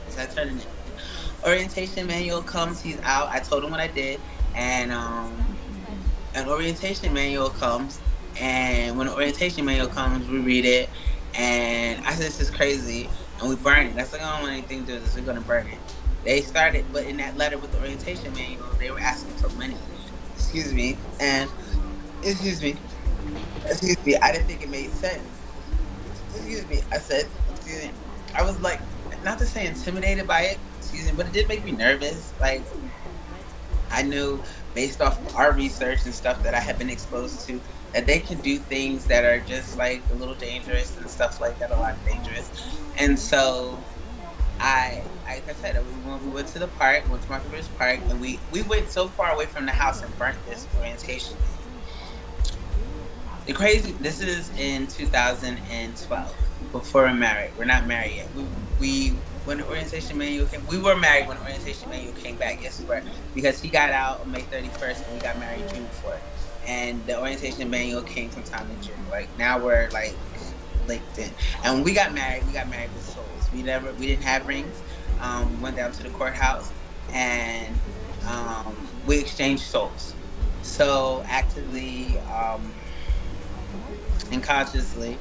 So I turned it in. Orientation manual comes, he's out. I told him what I did. And an orientation manual comes. And when the orientation manual comes, we read it. And I said, this is crazy. And we burn it. That's like, I don't want anything to do with this. We're going to burn it. They started, but in that letter with the orientation manual, they were asking for money. Excuse me. And, excuse me. Excuse me. I didn't think it made sense. Excuse me. I said, excuse me. I was like, not to say intimidated by it, excuse me, but it did make me nervous. Like, I knew based off of our research and stuff that I had been exposed to that they can do things that are just like a little dangerous and stuff like that, a lot dangerous. And so like I said, we went to the park, went to Market Ridge Park, and we went so far away from the house and burnt this orientation manual. This is in 2012, before we're married. We're not married yet. when the orientation manual came. We were married when the orientation manual came back. Yes, we were, because he got out on May 31st and we got married June 4th. And the orientation manual came sometime in June. Like now we're like linked in. And when we got married with souls. We didn't have rings. We went down to the courthouse and we exchanged souls. So actively and consciously,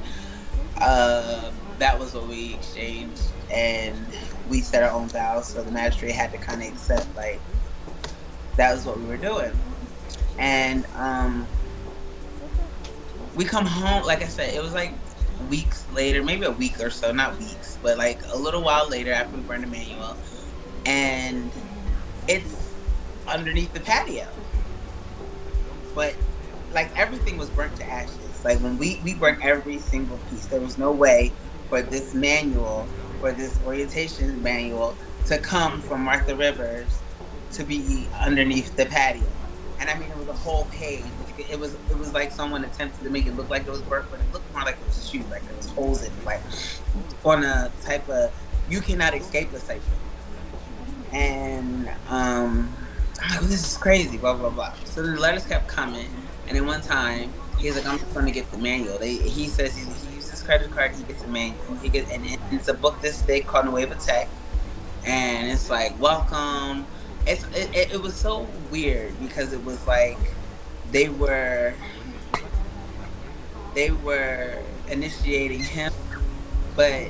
that was what we exchanged, and we set our own vows. So the magistrate had to kind of accept like that was what we were doing, and we come home. Like I said, it was like weeks later, maybe a week or so, not weeks, but like a little while later after we burned the manual, and it's underneath the patio, but like everything was burnt to ashes. Like when we burnt every single piece. There was no way for this manual, for this orientation manual, to come from Martha Rivers to be underneath the patio. And I mean, it was a whole page, but it was like someone attempted to make it look like it was burnt, but it looked more like it was chewed, like there was holes in it, like on a type of you cannot escape this type thing. And I'm like, this is crazy, blah blah blah. So the letters kept coming, and then one time he's like, I'm just going to get the manual. He says he uses his credit card, he gets a manual, and it's a book this thick called The Wave of Tech, and it's like welcome. It was so weird because it was like they were they were initiating him, but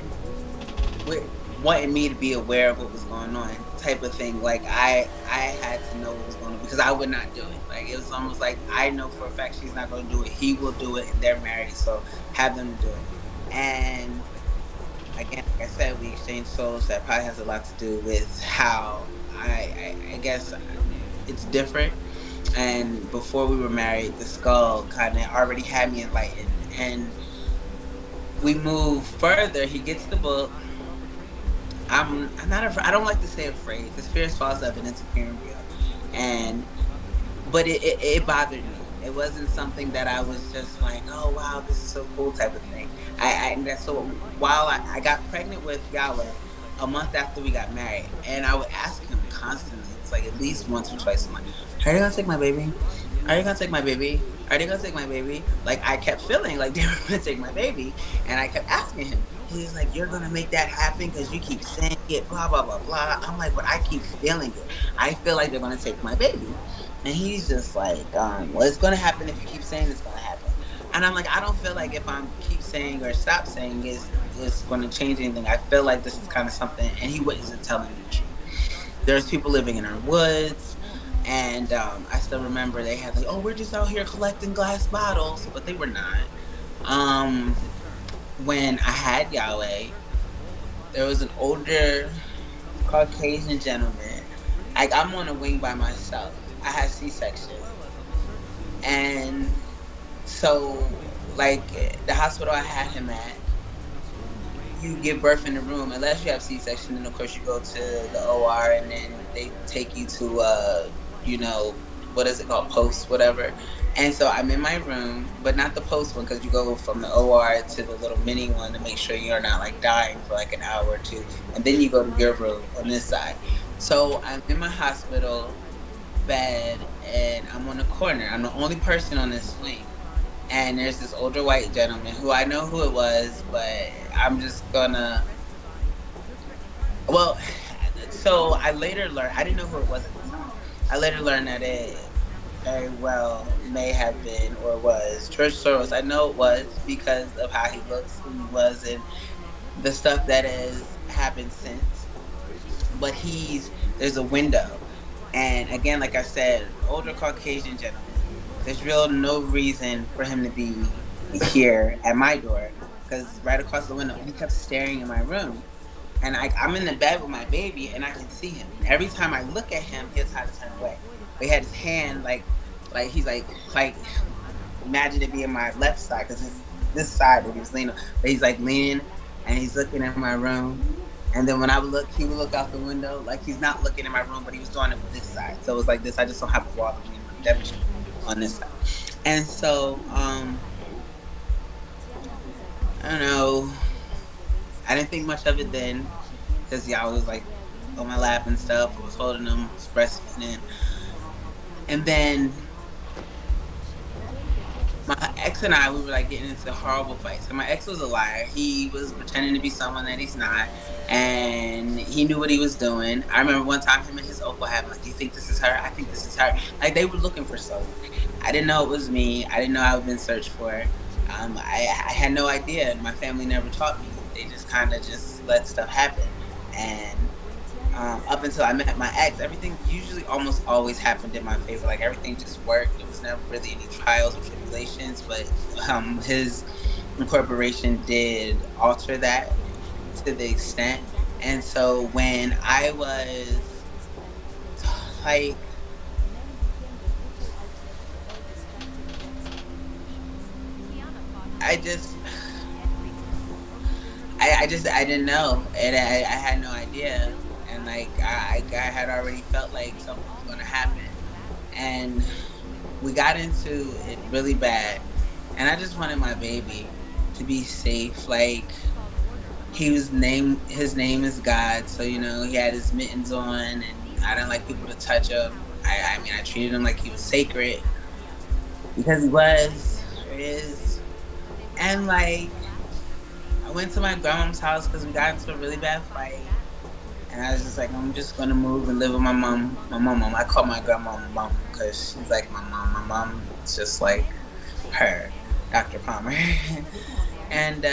with wanting me to be aware of what was going on, type of thing. Like I had to know what was going on because I would not do it. Like it was almost like I know for a fact she's not going to do it. He will do it, and they're married, so have them do it. And again, like I said, we exchanged souls. That probably has a lot to do with how I guess it's different. And before we were married, the skull kind of already had me enlightened. And we move further. He gets the book. I'm not afraid. I don't like to say afraid because fear is false evidence appearing real, and but it bothered me. It wasn't something that I was just like, oh wow, this is so cool type of thing. And that's so while I got pregnant with Yahweh a month after we got married, and I would ask him constantly. It's like at least once or twice. I'm like, are you gonna take my baby? Are you gonna take my baby? Are they gonna take my baby? Like I kept feeling like they were gonna take my baby, and I kept asking him. He's like, you're gonna make that happen because you keep saying it, blah blah blah blah. I'm like, but I keep feeling it. I feel like they're gonna take my baby, and he's just like, well, it's gonna happen if you keep saying it's gonna happen. And I'm like, I don't feel like if I'm keep saying or stop saying is gonna change anything. I feel like this is kind of something, and he wasn't telling me the truth. There's people living in our woods, and I still remember they had like, oh, we're just out here collecting glass bottles, but they were not. Um, when I had Yahweh, there was an older Caucasian gentleman. Like I'm on a wing by myself. I had C-section, and so like the hospital I had him at, you give birth in the room unless you have C-section. And of course, you go to the OR, and then they take you to you know, what is it called, post, whatever. And so I'm in my room, but not the post one because you go from the OR to the little mini one to make sure you're not like dying for like an hour or two, and then you go to your room on this side. So I'm in my hospital bed, and I'm on the corner. I'm the only person on this swing, and there's this older white gentleman who I know who it was, but I'm just gonna. Well, so I later learned I didn't know who it was at the time. I later learned that it very well may have been or was George Soros. I know it was because of how he looks, who he was, and the stuff that has happened since. But there's a window, and again, like I said, older Caucasian gentleman. There's real no reason for him to be here at my door because right across the window, and he kept staring in my room. And I'm in the bed with my baby, and I can see him. And every time I look at him, he'll try to turn away. But he had his hand like he's like imagine it being my left side because it's this side that he was leaning on. But he's like leaning, and he's looking at my room. And then when I would look, he would look out the window like he's not looking at my room, but he was doing it with this side. So it was like this. I just don't have a wall between my demonstrate on this side. And so I don't know. I didn't think much of it then. because y'all was like on my lap and stuff. I was holding him, I was breastfeeding, and then my ex and I, we were like getting into horrible fights. And my ex was a liar. He was pretending to be someone that he's not, and he knew what he was doing. I remember one time him and his uncle having like, "You think this is her? I think this is her." Like they were looking for someone. I didn't know it was me. I didn't know I've been searched for. I had no idea. My family never taught me. They just kind of just let stuff happen, and up until I met my ex, everything usually almost always happened in my favor. Like everything just worked. It was never really any trials or tribulations, but his incorporation did alter that to the extent. And so when I was like, I just, I didn't know, and I had no idea, and like I had already felt like something was going to happen, and we got into it really bad, and I just wanted my baby to be safe. Like his name is God, so he had his mittens on, and I didn't like people to touch him. I mean, I treated him like he was sacred because he was, or is, and like I went to my grandma's house because we got into a really bad fight. And I was just like, I'm just gonna move and live with my mom. I call my grandma my mom because she's like my mom. My mom is just like her, Dr. Palmer. And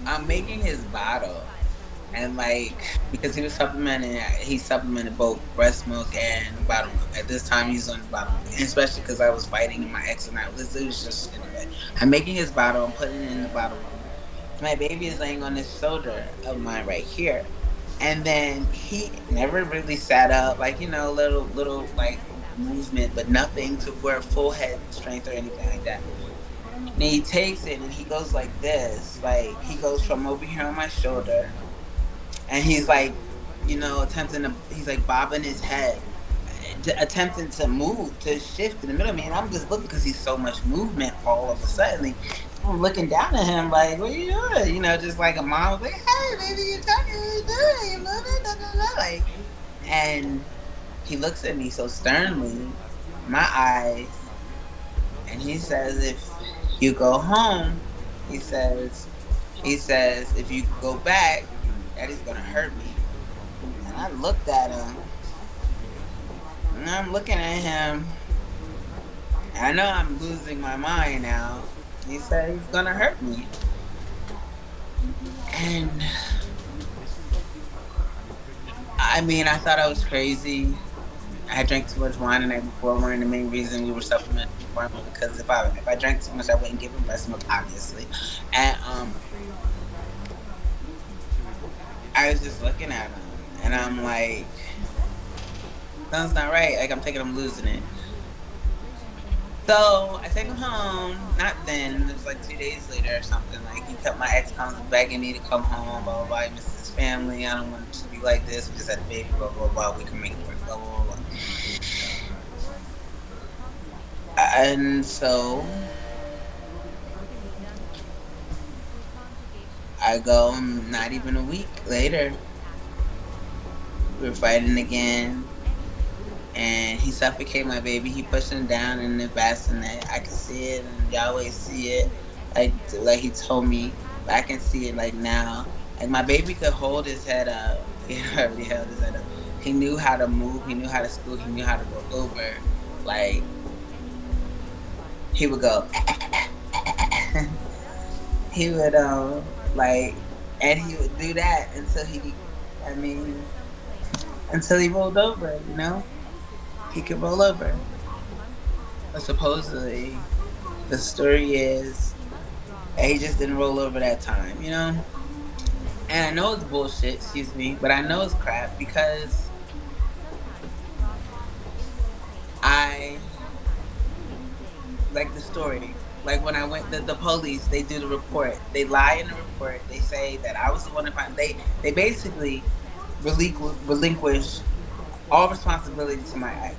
I'm making his bottle, and like because he supplemented both breast milk and bottle milk. At this time, he's on bottle milk, and especially because I was fighting my ex and it was just anyway. I'm making his bottle. I'm putting it in the bottle room. My baby is laying on this shoulder of mine right here. And then he never really sat up, like, little like movement, but nothing to where full head strength or anything like that. And he takes it and he goes like this. Like he goes from over here on my shoulder and he's like, he's like bobbing his head, attempting to move, to shift in the middle of me. And I'm just looking because he's so much movement all of a sudden. I'm looking down at him like, "What are you doing?" Just like a mom was like, "Hey, baby, you're talking, what are you doing? You're moving, da, da, da." Like, and he looks at me so sternly, my eyes, and he says, "If you go home," he says, "if you go back, Daddy's gonna hurt me." And I looked at him, and I'm looking at him, and I know I'm losing my mind now. He said he's gonna hurt me, and I mean, I thought I was crazy. I had drank too much wine the night before. One the main reason we were supplementing formula because if I drank too much, I wouldn't give him breast milk, obviously. And I was just looking at him, and I'm like, "Something's not right. Like I'm losing it." So I take him home. Not then. It was like 2 days later or something. Like he kept my ex comes begging me to come home. Blah blah blah. He misses his family. I don't want it to be like this. We just had a baby. Blah blah blah. We can make it work. Blah blah blah. And so I go. Not even a week later, we're fighting again. And he suffocated my baby. He pushed him down in the bassinet. I could see it, and y'all always see it, like he told me. But I can see it like now. Like my baby could hold his head up. He already held his head up. He knew how to move. He knew how to scoot. He knew how to roll over. Like he would go. He would like, and he would do that until I mean, until he rolled over. He could roll over. But supposedly, the story is that he just didn't roll over that time. And I know it's bullshit, excuse me, but I know it's crap because I like the story. Like when I went, the police, they do the report. They lie in the report. They say that I was the one to find. They basically relinquish all responsibility to my ex.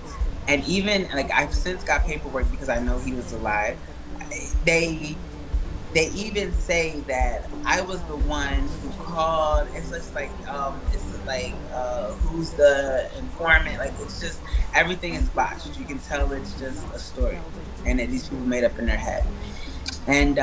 And even like I've since got paperwork because I know he was alive. They They even say that I was the one who called. It's just like it's like who's the informant? Like it's just everything is botched. You can tell it's just a story, and that these people made up in their head. And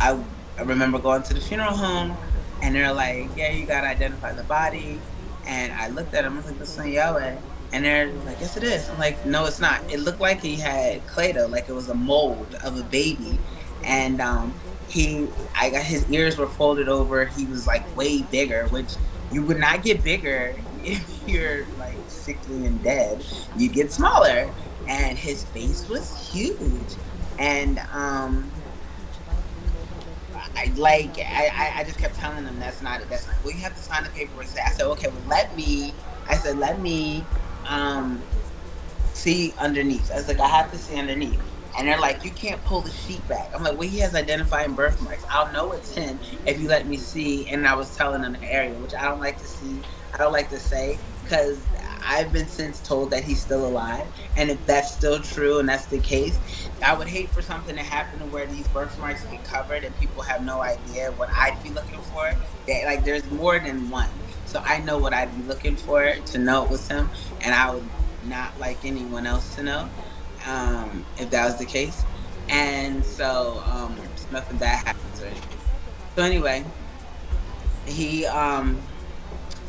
I I remember going to the funeral home, and they're like, "Yeah, you gotta identify the body." And I looked at him. I was like, "This isn't Yahweh." And they're like, "Yes, it is." I'm like, "No, it's not. It looked like he had Clado, like it was a mold of a baby." And I got his ears were folded over. He was like way bigger, which you would not get bigger if you're like sickly and dead. You'd get smaller. And his face was huge. And I just kept telling them that's not it. That's not. Well, you have to sign the paperwork. I said, okay, well let me. I said, let me see underneath. I was like, I have to see underneath. And they're like, you can't pull the sheet back. I'm like, well, he has identifying birthmarks. I'll know it's him if you let me see. And I was telling them the area, which I don't like to see. I don't like to say because I've been since told that he's still alive. And if that's still true and that's the case, I would hate for something to happen to where these birthmarks get covered and people have no idea what I'd be looking for. That like there's more than one. So I know what I'd be looking for to know it was him. And I would not like anyone else to know if that was the case. And so nothing bad happens or anything. So anyway, he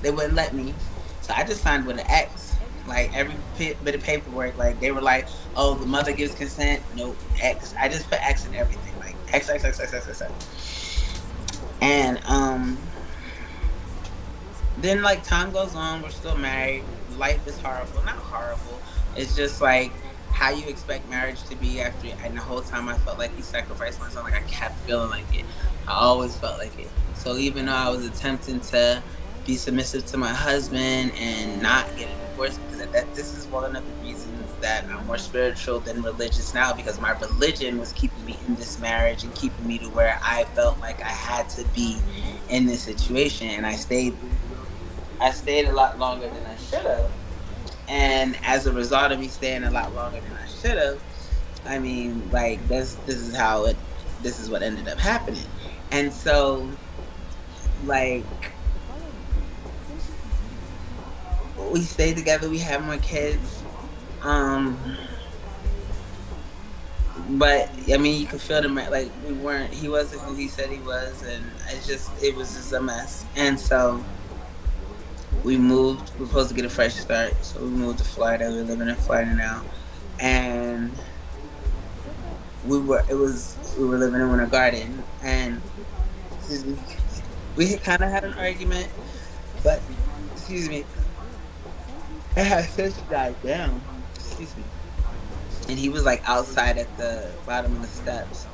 they wouldn't let me. So I just signed with an X. Like every bit of paperwork, like they were like, "Oh, the mother gives consent." Nope, X. I just put X in everything, like X X X X X X. X. And then like time goes on, we're still married. Life is horrible, not horrible. It's just like how you expect marriage to be after. And the whole time I felt like he sacrificed my son. Like I kept feeling like it. I always felt like it. So even though I was attempting to be submissive to my husband and not get a divorce, because this is one of the reasons that I'm more spiritual than religious now, because my religion was keeping me in this marriage and keeping me to where I felt like I had to be in this situation, and I stayed a lot longer than I should have. And as a result of me staying a lot longer than I should have, I mean, like this is what ended up happening. And so like we stayed together, we had more kids. Um but I mean you could feel the like we weren't he wasn't who he said he was, and it was just a mess. And so we were supposed to get a fresh start, so we moved to Florida. We're living in Florida now. And we were living in a garden, and excuse me, we had kind of had an argument, but excuse me, it had since died down. Excuse me. And he was like outside at the bottom of the steps,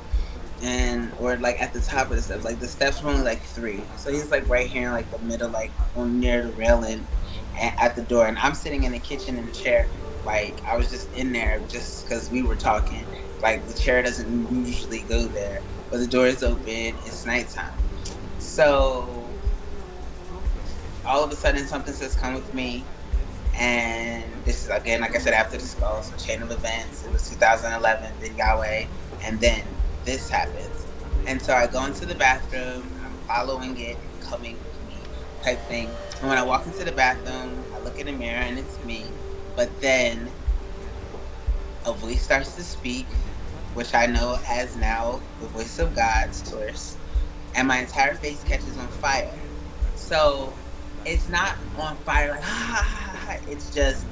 and or like at the top of the steps. Like the steps were only like three, so he's like right here in like the middle, like on near the railing, at the door. And I'm sitting in the kitchen in a chair. Like I was just in there just because we were talking. Like the chair doesn't usually go there, but the door is open. It's nighttime, so all of a sudden something says, "Come with me." And this is again, like I said, after the skull, so chain of events. It was 2011, then Yahweh, and then this happens. And so I go into the bathroom, I'm following it, it's coming with me, type thing. And when I walk into the bathroom, I look in the mirror and it's me. But then a voice starts to speak, which I know as now the voice of God's source, and my entire face catches on fire. So it's not on fire like ha ha ha ha. It's just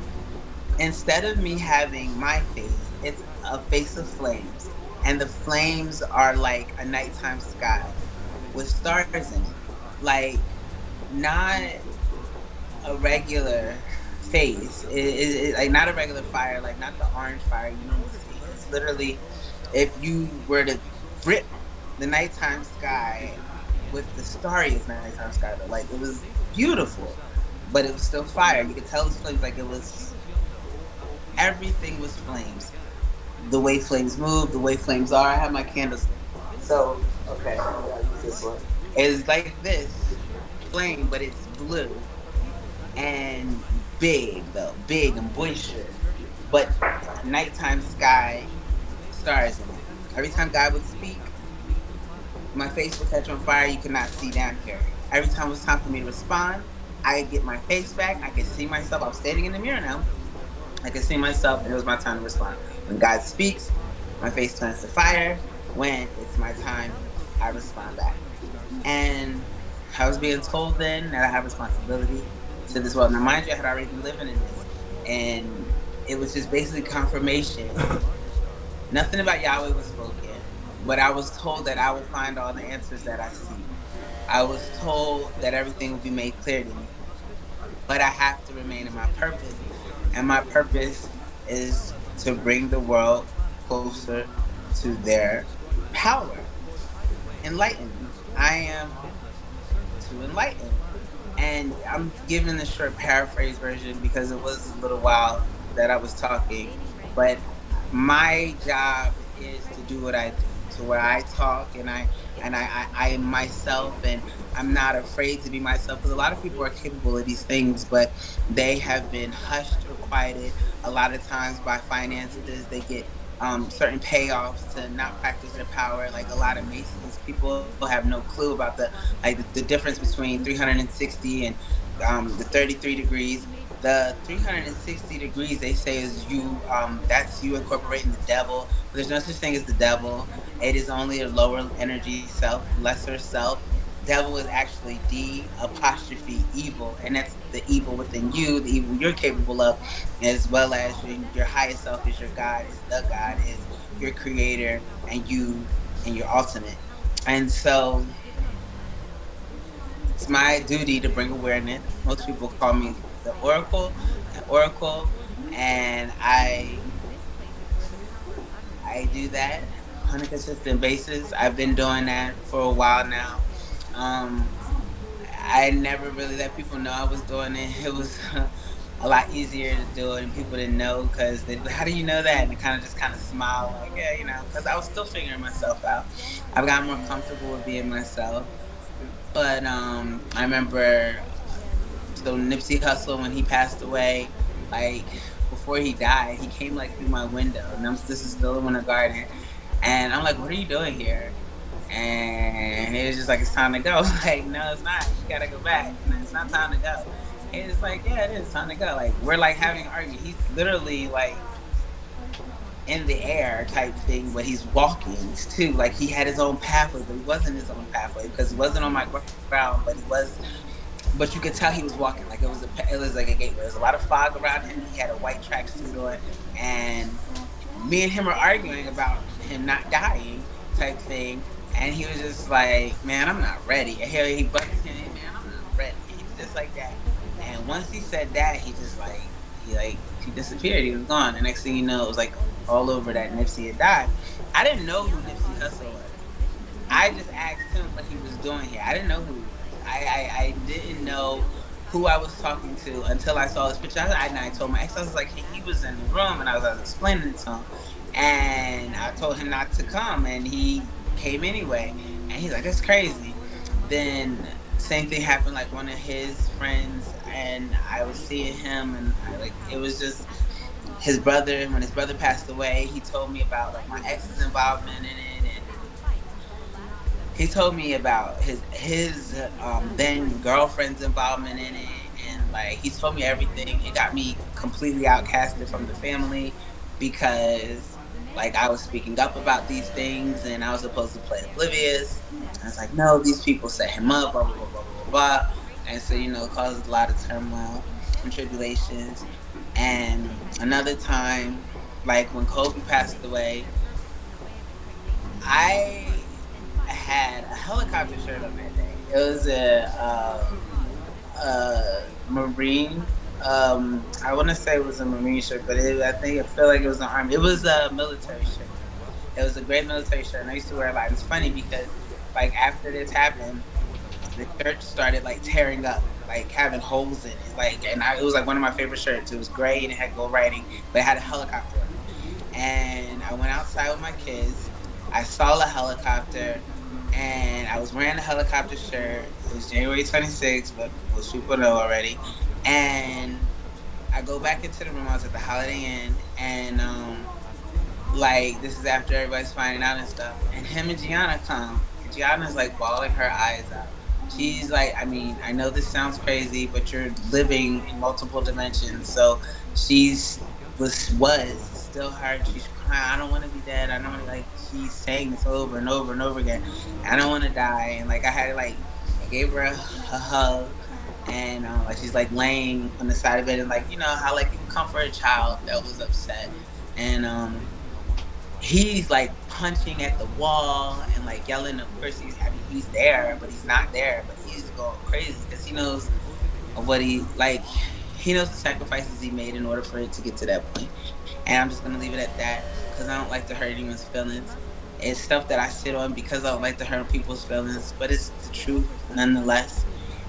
instead of me having my face, it's a face of flames. And the flames are like a nighttime sky with stars in it. Like not a regular face. Like not a regular fire, like not the orange fire you normally see. It's literally if you were to rip the nighttime sky with the starriest nighttime sky, though. Like it was beautiful, but it was still fire. You could tell it was flames. Like it was everything was flames. The way flames move, the way flames are. I have my candlestick. So okay, I'll use this one. It's like this flame, but it's blue and big though, big and boisterous. But nighttime sky, stars in it. Every time God would speak, my face would catch on fire. You could not see down here. Every time it was time for me to respond, I could get my face back. I could see myself. I was standing in the mirror now. I could see myself, and it was my time to respond. When God speaks, my face turns to fire. When it's my time, I respond back. And I was being told then that I have responsibility to this world. Now, mind you, I had already been living in this, and it was just basically confirmation. Nothing about Yahweh was spoken, but I was told that I will find all the answers that I seek. I was told that everything will be made clear to me, but I have to remain in my purpose. And my purpose is to bring the world closer to their power, enlightenment. I am to enlighten. And I'm giving the short paraphrase version because it was a little while that I was talking. But my job is to do what I do, to where I talk and I am myself, and I'm not afraid to be myself because a lot of people are capable of these things, but they have been hushed or quieted a lot of times by finances. They get certain payoffs to not practice their power. Like a lot of Masons, people have no clue about the difference between 360 and the 33 degrees. The 360 degrees they say is you that's you incorporating the devil, but there's no such thing as the devil. It is only a lower energy self, lesser self. Devil is actually D apostrophe evil, and that's the evil within you, the evil you're capable of, as well as your highest self is your God, is the God, is your creator, and you and your ultimate. And so it's my duty to bring awareness. Most people call me the Oracle, and I do that on a consistent basis. I've been doing that for a while now. Um, I never really let people know I was doing it. It was a lot easier to do it, and people didn't know because they'd be like, "How do you know that?" And kind of just kind of smile, like, "Yeah, you know," because I was still figuring myself out. I've gotten more comfortable with being myself. But I remember so Nipsey Hussle when he passed away, like before he died, he came like through my window, and this is still in Winter Garden, and I'm like, "What are you doing here?" And he was just like, "It's time to go." Like, no, it's not. You gotta go back. And it's not time to go. And it's like, yeah, it is time to go. Like we're like having an argument. He's literally like in the air type thing, but he's walking too. Like he had his own pathway, but he wasn't his own pathway because he wasn't on my ground, but he was. But you could tell he was walking like it was like a gateway. There was a lot of fog around him. He had a white tracksuit on, and me and him are arguing about him not dying type thing. And he was just like, "Man, I'm not ready." And he bucked his hand, "Man, I'm not ready." And he was just like that. And once he said that, he disappeared. He was gone. The next thing you know, it was like all over that Nipsey had died. I didn't know who Nipsey Hussle was. I just asked him what he was doing here. I didn't know who he was. I didn't know who I was talking to until I saw his picture. And I told my ex, I was like, he was in the room, and I was explaining it to him. And I told him not to come, and he came anyway. And he's like, "That's crazy." Then same thing happened, like one of his friends, and I was seeing him, and it was just his brother. When his brother passed away, he told me about like my ex's involvement in it, and he told me about his then girlfriend's involvement in it, and like he told me everything. It got me completely outcasted from the family because like I was speaking up about these things, and I was supposed to play oblivious. I was like, "No, these people set him up, blah blah blah blah blah blah," and so it caused a lot of turmoil and tribulations. And another time, like when Kobe passed away, I had a helicopter shirt on that day. It was a Marine. I want to say it was a Marine shirt, but I feel like it was an Army. It was a military shirt. It was a great military shirt, and I used to wear a lot. It's funny because, like, after this happened, the shirt started like tearing up, like having holes in it. It was like one of my favorite shirts. It was gray and it had gold writing, but it had a helicopter on it. And I went outside with my kids. I saw a helicopter, and I was wearing a helicopter shirt. It was January 26th, but most people know already. And I go back into the room. I was at the Holiday Inn, and like this is after everybody's finding out and stuff. And him and Gianna come, and Gianna's like bawling her eyes out. She's like, I mean, I know this sounds crazy, but you're living in multiple dimensions. So she's was still hurt. She's crying. I don't want to be dead. I don't want to, like, she's saying this over and over and over again. I don't want to die. And like I had to, like, I gave her a hug, and like she's like laying on the side of it, and like, you know how like you comfort a child that was upset. And he's like punching at the wall and like yelling. Of course, I mean, he's there, but he's not there. But he's going crazy because he knows what he knows the sacrifices he made in order for it to get to that point. And I'm just gonna leave it at that because I don't like to hurt anyone's feelings. It's stuff that I sit on because I don't like to hurt people's feelings, but it's the truth nonetheless.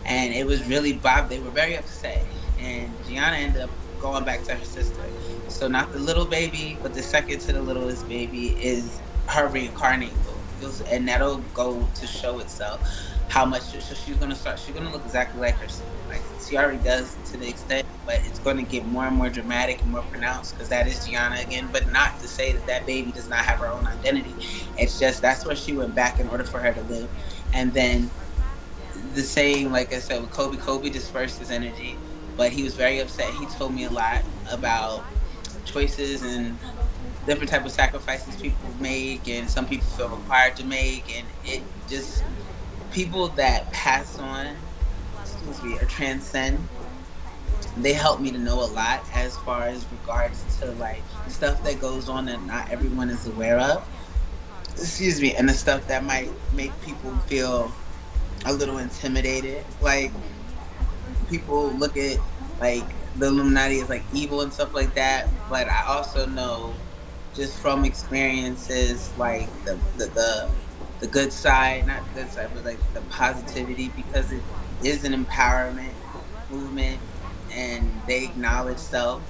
And it was really Bob. They were very upset, and Gianna ended up going back to her sister. So not the little baby, but the second to the littlest baby is her reincarnating. And that'll go to show itself how much. So she's gonna start. She's gonna look exactly like her. Like she already does to the extent, but it's going to get more and more dramatic and more pronounced because that is Gianna again. But not to say that that baby does not have her own identity. It's just that's where she went back in order for her to live. And then the same, like I said, with Kobe. Kobe dispersed his energy, but he was very upset. He told me a lot about choices and different type of sacrifices people make, and some people feel required to make, and it just people that pass on, excuse me, or transcend. They help me to know a lot as far as regards to like stuff that goes on that not everyone is aware of. Excuse me, and the stuff that might make people feel a little intimidated. Like people look at like the Illuminati as like evil and stuff like that, but I also know just from experiences like the good side, not the good side, but like the positivity because it is an empowerment movement and they acknowledge self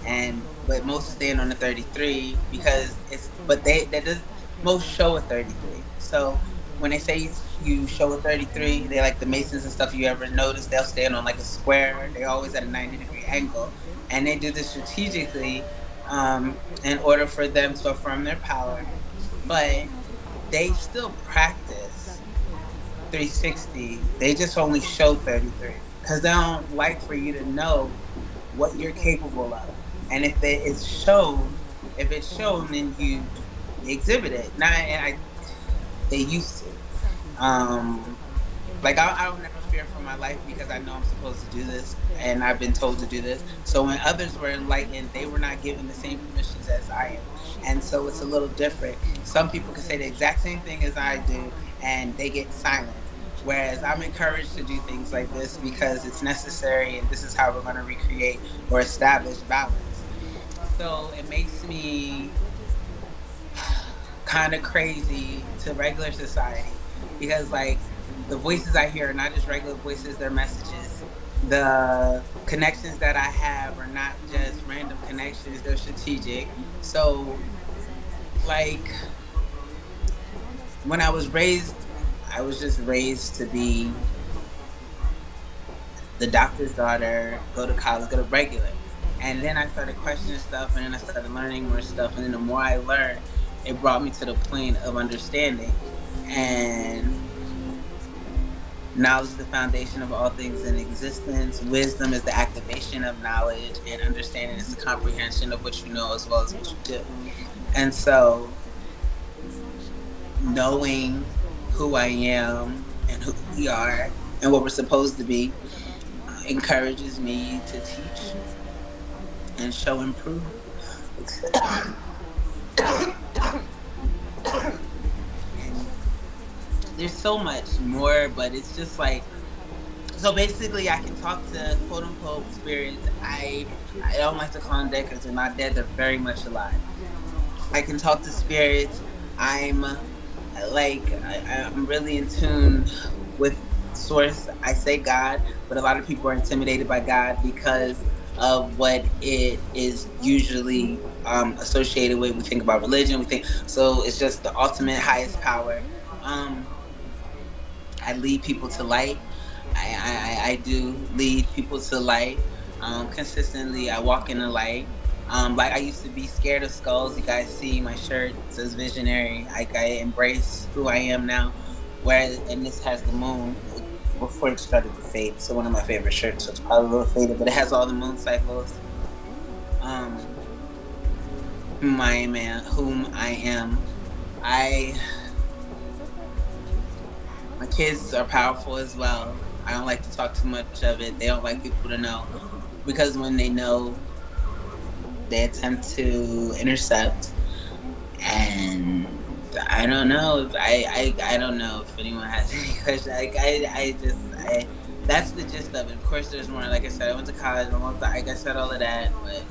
and but most stand on the 33 because it's but they that does most show a 33. So when they say you show a 33, they like the Masons and stuff you ever notice, they'll stand on like a square. They always at a 90-degree angle. And they do this strategically in order for them to affirm their power. But they still practice 360. They just only show 33 because they don't like for you to know what you're capable of. And if it's shown, then you exhibit it. Now, and they used to. Um, like I don't never fear for my life because I know I'm supposed to do this and I've been told to do this. So when others were enlightened, they were not given the same permissions as I am, and so it's a little different. Some people can say the exact same thing as I do, and they get silence. Whereas I'm encouraged to do things like this because it's necessary, and this is how we're going to recreate or establish balance. So it makes me kind of crazy to regular society because like the voices I hear are not just regular voices, they're messages. The connections that I have are not just random connections, they're strategic. So like when I was raised, I was just raised to be the doctor's daughter, go to college, go to regular. And then I started questioning stuff and then I started learning more stuff. And then the more I learned, it brought me to the point of understanding. And knowledge is the foundation of all things in existence. Wisdom is the activation of knowledge, and understanding is the comprehension of what you know as well as what you do. And so, knowing who I am and who we are and what we're supposed to be encourages me to teach and show and prove. And there's so much more, but it's just like so basically I can talk to quote unquote spirits. I don't like to call them dead because they're not dead, they're very much alive. I can talk to spirits. I'm I'm really in tune with source. I say God, but a lot of people are intimidated by God because of what it is usually associated with. We think about religion. We think so. It's just the ultimate highest power. Um, I lead people to light. I do lead people to light consistently. I walk in the light. Like I used to be scared of skulls. You guys see my shirt says visionary. Like I embrace who I am now. Where and this has the moon before it started to fade. So one of my favorite shirts. So it's probably a little faded, but it has all the moon cycles. Um, whom I am. I My kids are powerful as well. I don't like to talk too much of it. They don't like people to know because when they know, they attempt to intercept. And I don't know if I don't know if anyone has any questions. I that's the gist of it. Of course, there's more. Like I said, I went to college. Like I said, all of that, but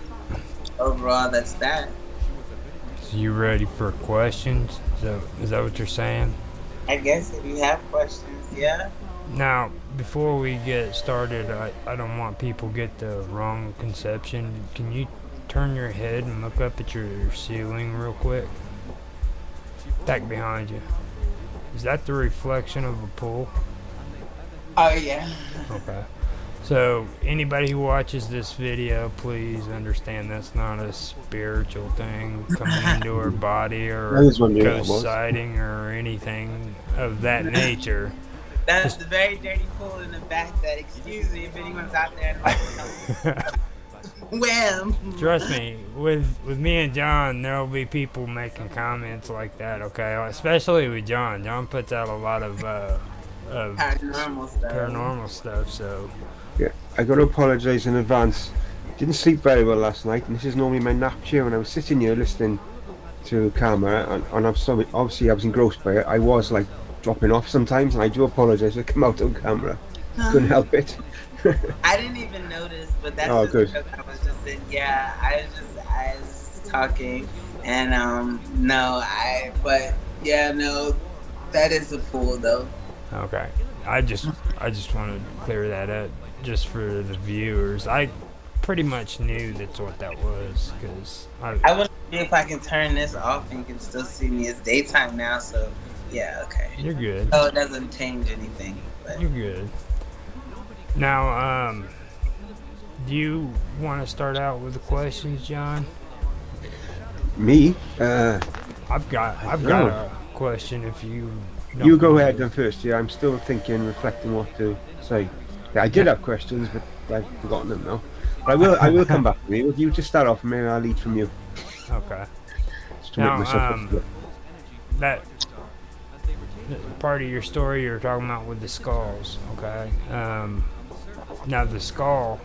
overall, that's that. So you ready for questions? Is that what you're saying? I guess if you have questions, yeah. Now, before we get started, I don't want people get the wrong conception. Can you turn your head and look up at your ceiling real quick? Back behind you. Is that the reflection of a pool? Oh yeah. Okay. So, anybody who watches this video, please understand that's not a spiritual thing coming into her body I or was wondering what it ghost was. sighting or anything of that nature. That's the very dirty pool in the back. That excuse me if anyone's out there and like to come. Wham. Trust me, with me and John, there'll be people making comments like that. Okay, especially with John. John puts out a lot of Paranormal stuff. paranormal stuff. So Yeah, I got to apologise in advance. Didn't sleep very well last night, and this is normally my nap chair. And I was sitting here listening to camera, and I'm sorry, obviously I was engrossed by it. I was like dropping off sometimes, and I do apologise. I come out on camera, couldn't help it. I didn't even notice, but that's Oh, just good. because I was just in. Yeah, I was talking, and no, but yeah, no, that is a pool though. okay, I just wanted to clear that up just for the viewers. I pretty much knew that's what that was because I want to see if I can turn this off and you can still see me. It's daytime now, so yeah, okay. you're good. So it doesn't change anything, but You're good. Now, do you want to start out with the questions, John? Me? I've got a question if you don't You go mind. ahead then first. Yeah, I'm still thinking, reflecting what to say. Yeah, I did have questions, but I've forgotten them now. But I will come back to you. You just start off, and maybe I'll lead from you, Okay. just to make Now, myself. that part of your story you're talking about with the skulls, okay? Now the skull.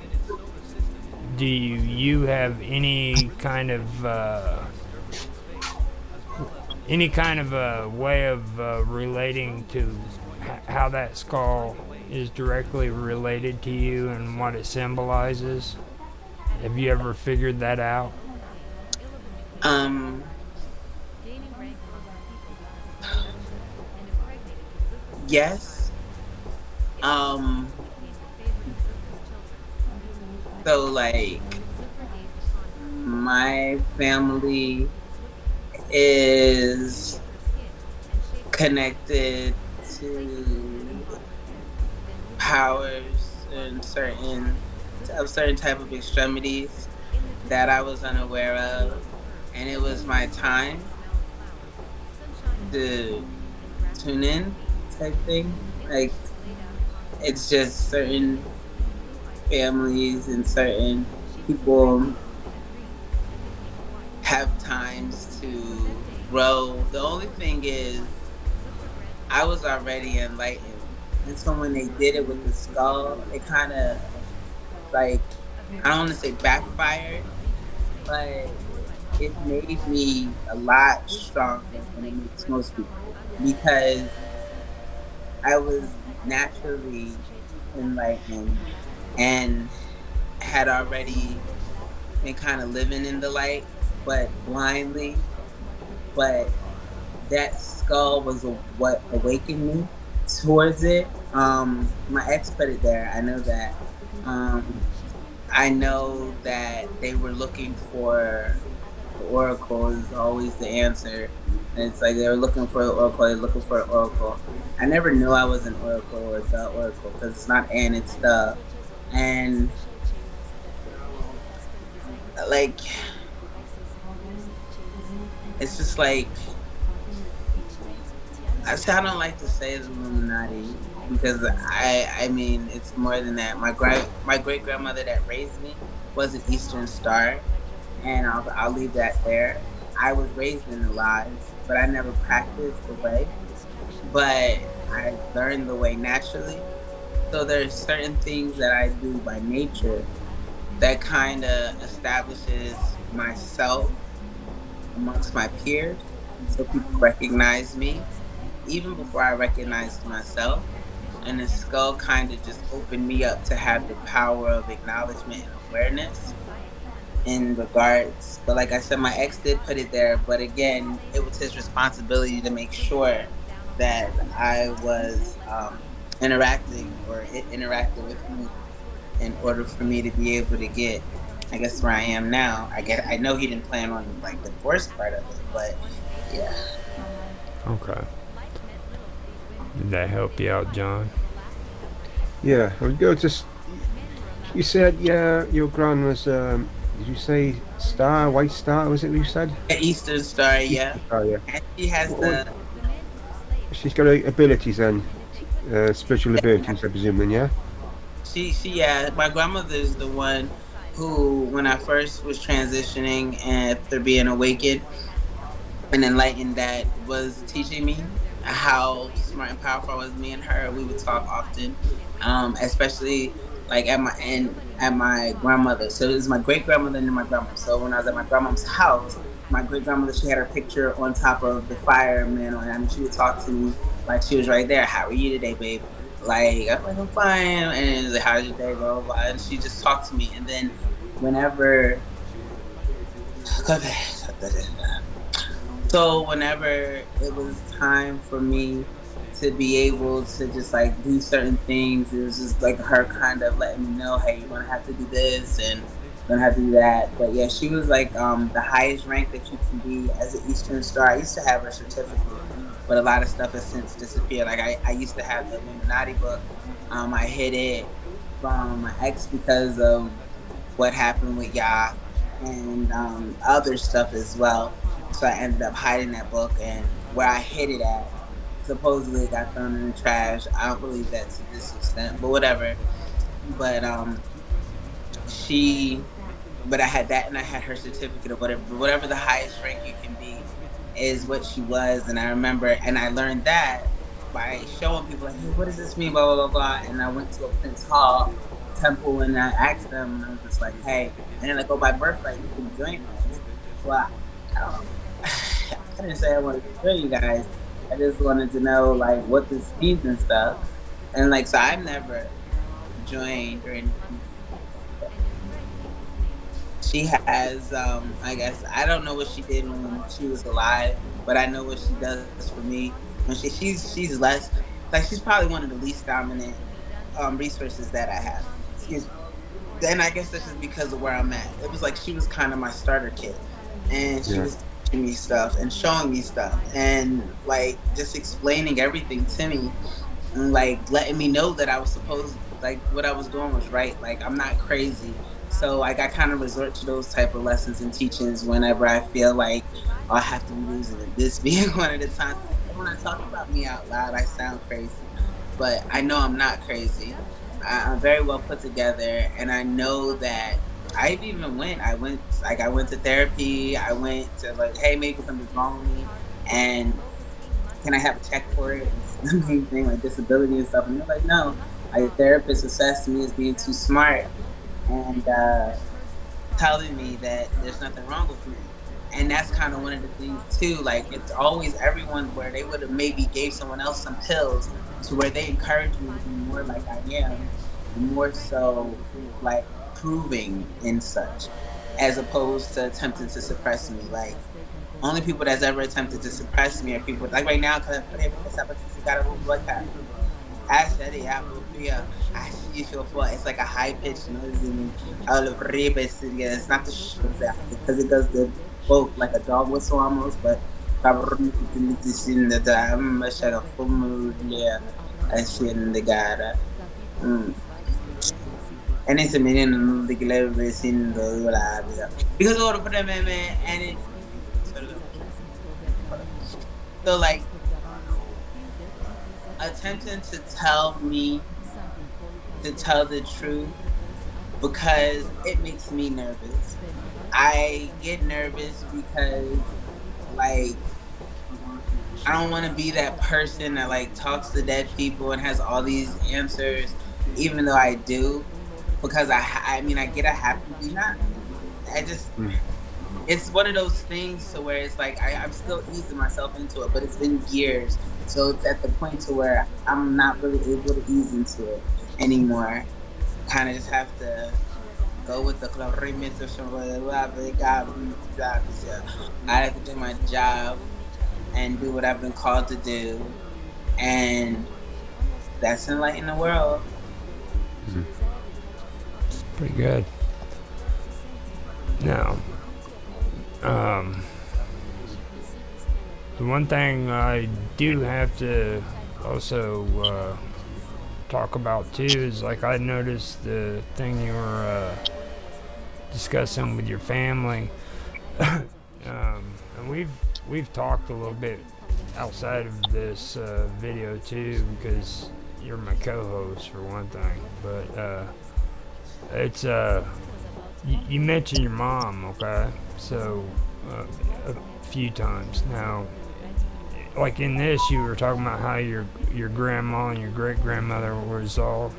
Do you have any kind of a way of relating to how that skull is directly related to you and what it symbolizes? Have you ever figured that out? um, yes. Um, so like my family is connected to powers and certain type of extremities that I was unaware of, and it was my time to tune in type thing. Like it's just certain families and certain people have times to grow. The only thing is, I was already enlightened, and so when they did it with the skull, it kind of like I don't want to say backfired, but it made me a lot stronger than it makes most people because I was naturally enlightened and had already been kind of living in the light, but blindly. But that skull was what awakened me towards it. My ex put it there. I know that. Um, I know that they were looking for the oracle is always the answer. And it's like they were looking for the oracle, they're looking for the oracle. I never knew I was an oracle or the oracle because it's not an, it's the. And like it's just like I say I don't like to say the Illuminati because I mean it's more than that. My great grandmother that raised me was an Eastern Star, and I'll leave that there. I was raised in the lodge, but I never practiced the way. But I learned the way naturally. So there's certain things that I do by nature that kind of establishes myself amongst my peers, and so people recognize me even before I recognized myself. And the skull kind of just opened me up to have the power of acknowledgement and awareness in regards. But like I said, my ex did put it there, but again, it was his responsibility to make sure that I was interacting or it interacted with me in order for me to be able to get, I guess, where I am now. I guess I know he didn't plan on like the divorce part of it, but yeah. Okay. Did that help you out, John? Yeah, I would go just. You said, yeah, your gran was. Did you say star, white star? Was it what you said? Eastern Star, yeah. Eastern star, yeah. And she has What, the she's got abilities then, spiritual abilities, I presume. Then, yeah. she yeah, my grandmother's the one who when I first was transitioning and after being awakened and enlightened that was teaching me how smart and powerful I was. Me and her, we would talk often, especially like at my grandmother. So it was my great grandmother and then my grandma. So when I was at my grandma's house, my great grandmother, she had her picture on top of the fire mantle, and I mean, she would talk to me like she was right there. How are you today, babe? Like I'm like I'm fine, and like, how's your day, blah blah blah. And she just talked to me, and then whenever so whenever it was time for me to be able to just like do certain things, it was just like her kind of letting me know, hey, you're gonna have to do this and you're gonna have to do that. But yeah, she was like the highest rank that you can be as an Eastern Star. I used to have her certificate, but a lot of stuff has since disappeared. Like I used to have the Illuminati book. I hid it from my ex because of what happened with Yah and other stuff as well. So I ended up hiding that book, and where I hid it at, supposedly it got thrown in the trash. I don't believe that to this extent, but whatever. But she, but I had that, and I had her certificate or whatever. But whatever the highest rank you can be is what she was, and I remember, and I learned that by showing people like, hey, what does this mean? Blah blah blah blah. And I went to a Prince Hall temple, and I asked them, and I was just like, hey, and then like, oh, by birthright you can join us. Well, I don't. I didn't say I wanted to join you guys. I just wanted to know like what this means and stuff. And like, so I've never joined or anything. She has, I guess I don't know what she did when she was alive, but I know what she does for me. When she's less like she's probably one of the least dominant resources that I have. Excuse me. Then I guess that's just because of where I'm at. It was like she was kind of my starter kit, and she Yeah. was teaching me stuff and showing me stuff and like just explaining everything to me and like letting me know that I was supposed like what I was doing was right. Like I'm not crazy. So like I kind of resort to those type of lessons and teachings whenever I feel like oh, I have to be losing it. This being one of the times. And when I talk about me out loud, I sound crazy, but I know I'm not crazy. I'm very well put together, and I know that I've even went. I went to therapy. I went to like, hey, maybe something's wrong with me, and can I have a check for it? It's the main thing, like disability and stuff. And they're like, no. My therapist assessed me as being too smart and telling me that there's nothing wrong with me. And that's kind of one of the things too. Like it's always everyone where they would have maybe gave someone else some pills to where they encourage me to be more like I am, more so like proving and such, as opposed to attempting to suppress me. Like only people that's ever attempted to suppress me are people like right now because actually, yeah, actually, it's like a high pitched noise in it's not the because it does the both like a dog whistle almost, but yeah, I see in the gara. And it's a million the glove in the because all of them and it So like attempting to tell me to tell the truth because it makes me nervous. I get nervous because like I don't want to be that person that like talks to dead people and has all these answers, even though I do, because I mean I get I have to be not. I just Mm. it's one of those things to where it's like I'm still easing myself into it, but it's been years, so it's at the point to where I'm not really able to ease into it anymore. Kind of just have to go with the I have to do my job and do what I've been called to do, and that's enlighten the world. Pretty good. Now, um, the one thing I do have to also talk about too is like I noticed the thing you were discussing with your family, and we've talked a little bit outside of this video too because you're my co-host for one thing, but it's you mentioned your mom, okay? So uh, a few times now. Like in this, you were talking about how your grandma and your great grandmother was all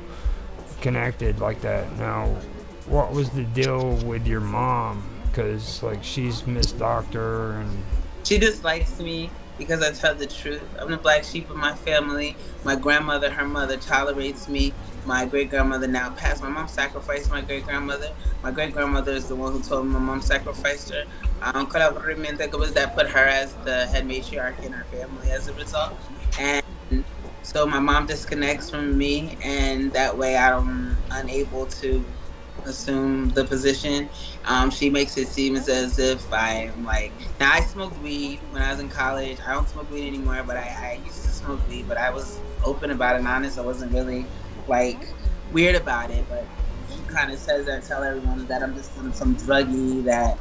connected like that. Now, what was the deal with your mom? Because like she's Miss Doctor and She dislikes me because I tell the truth. I'm the black sheep of my family. My grandmother, her mother, tolerates me. My great grandmother now passed. My mom sacrificed my great grandmother. My great grandmother is the one who told me my mom sacrificed her. Colaboramiento was that put her as the head matriarch in her family as a result. And so my mom disconnects from me, and that way I'm unable to assume the position. She makes it seem as if I'm like, now I smoked weed when I was in college. I don't smoke weed anymore, but I used to smoke weed, but I was open about it and honest. I wasn't really like weird about it, but she kind of says that, tell everyone that I'm just some druggie that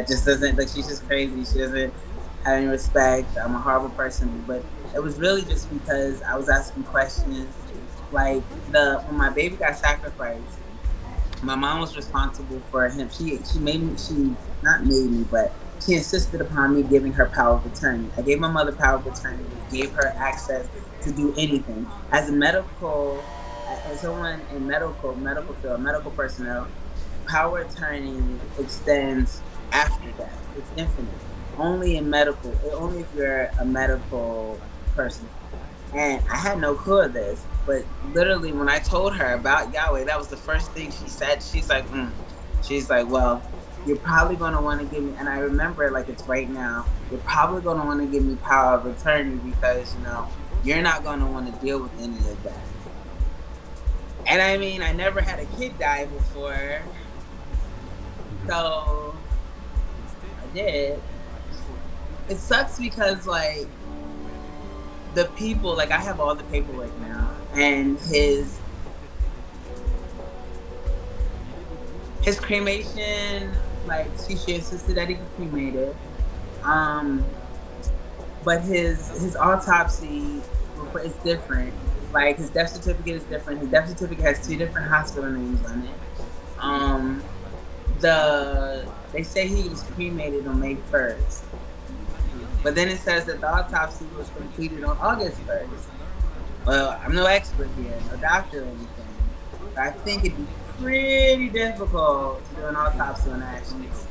just doesn't like, she's just crazy. She doesn't have any respect. I'm a horrible person, but it was really just because I was asking questions. Like the when my baby got sacrificed, my mom was responsible for him. She made me, she not made me, but she insisted upon me giving her power of attorney. I gave my mother power of attorney, which gave her access to do anything. As a medical, as someone in medical field, medical personnel, power of attorney extends after death. It's infinite. Only in medical, only if you're a medical person. And I had no clue of this, but literally when I told her about Yahweh, that was the first thing she said. She's like, she's like, well, you're probably going to want to give me, and I remember it like it's right now, you're probably going to want to give me power of attorney because, you're not going to want to deal with any of that. And I mean, I never had a kid die before, so I did. It sucks because, like, the people, like I have all the paperwork now, and his cremation, like she insisted that he be cremated. Um, but his autopsy report is different. Like his death certificate is different. His death certificate has two different hospital names on it. Um, they say he was cremated on May 1st, but then it says that the autopsy was completed on August 1st. Well, I'm no expert here, no doctor or anything, but I think it'd be pretty difficult to do an autopsy on actions.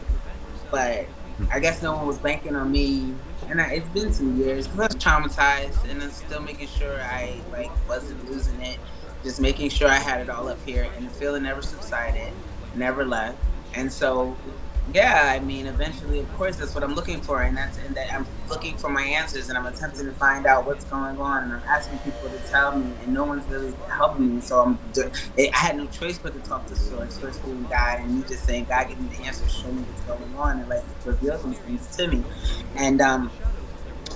But I guess no one was banking on me, and it's been some years because I was traumatized, and I'm still making sure I like wasn't losing it, just making sure I had it all up here, and the feeling never subsided, never left, and so yeah, I mean, eventually, of course, that's what I'm looking for, and that I'm looking for my answers, and I'm attempting to find out what's going on, and I'm asking people to tell me, and no one's really helping me. So I had no choice but to talk to Source being God, and me just saying, God, give me the answers, show me what's going on, and like reveal these things to me, and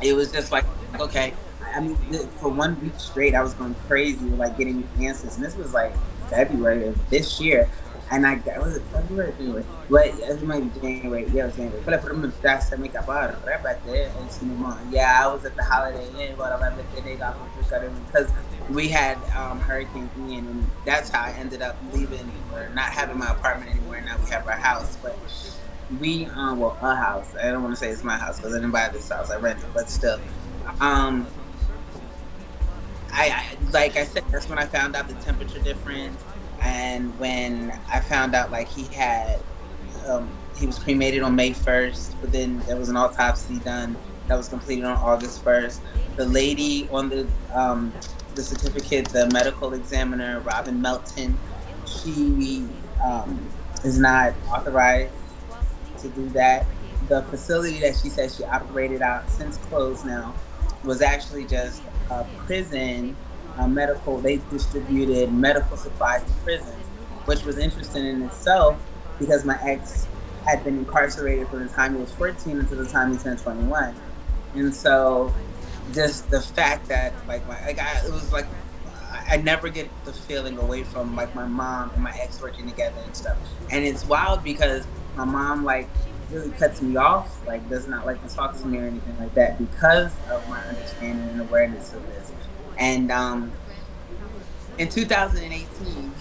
it was just like, okay. I mean, for 1 week straight, I was going crazy with like getting answers, and this was like February of this year. And I got, was it February or January? But it might be January. Yeah, it was January. Quella per me piace mica rebate and cinema. Yeah, I was at the Holiday Inn, but because we had Hurricane Ian, and that's how I ended up leaving or not having my apartment anymore. And now we have our house, but we well, a house. I don't want to say it's my house because I didn't buy this house. I rented, but still, um, I like I said, that's when I found out the temperature difference, and when I found out like he was cremated on May 1st, but then there was an autopsy done that was completed on August 1st. The lady on the certificate, the medical examiner, Robin Melton, she is not authorized to do that. The facility that she said she operated out, since closed now, was actually just a prison, medical. They distributed medical supplies to prisons, which was interesting in itself because my ex had been incarcerated from the time he was 14 until the time he turned 21. And so just the fact that it was like I never get the feeling away from like my mom and my ex working together and stuff. And it's wild because my mom like really cuts me off, like does not like to talk to me or anything like that because of my understanding and awareness of this. And in 2018,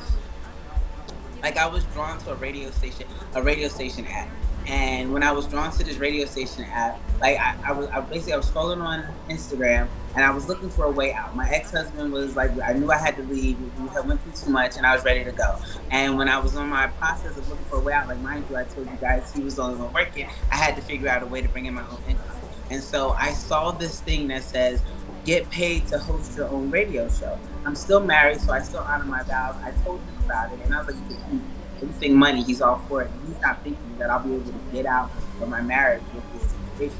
like I was drawn to a radio station app. And when I was drawn to this radio station app, like I was scrolling on Instagram and I was looking for a way out. My ex husband was like, I knew I had to leave. We had went through too much, and I was ready to go. And when I was on my process of looking for a way out, like mind you, I told you guys he was the only one working. I had to figure out a way to bring in my own income. And so I saw this thing that says, get paid to host your own radio show. I'm still married, so I still honor my vows. I told him about it, and I was like, anything money, he's all for it. And he's not thinking that I'll be able to get out of my marriage with this situation.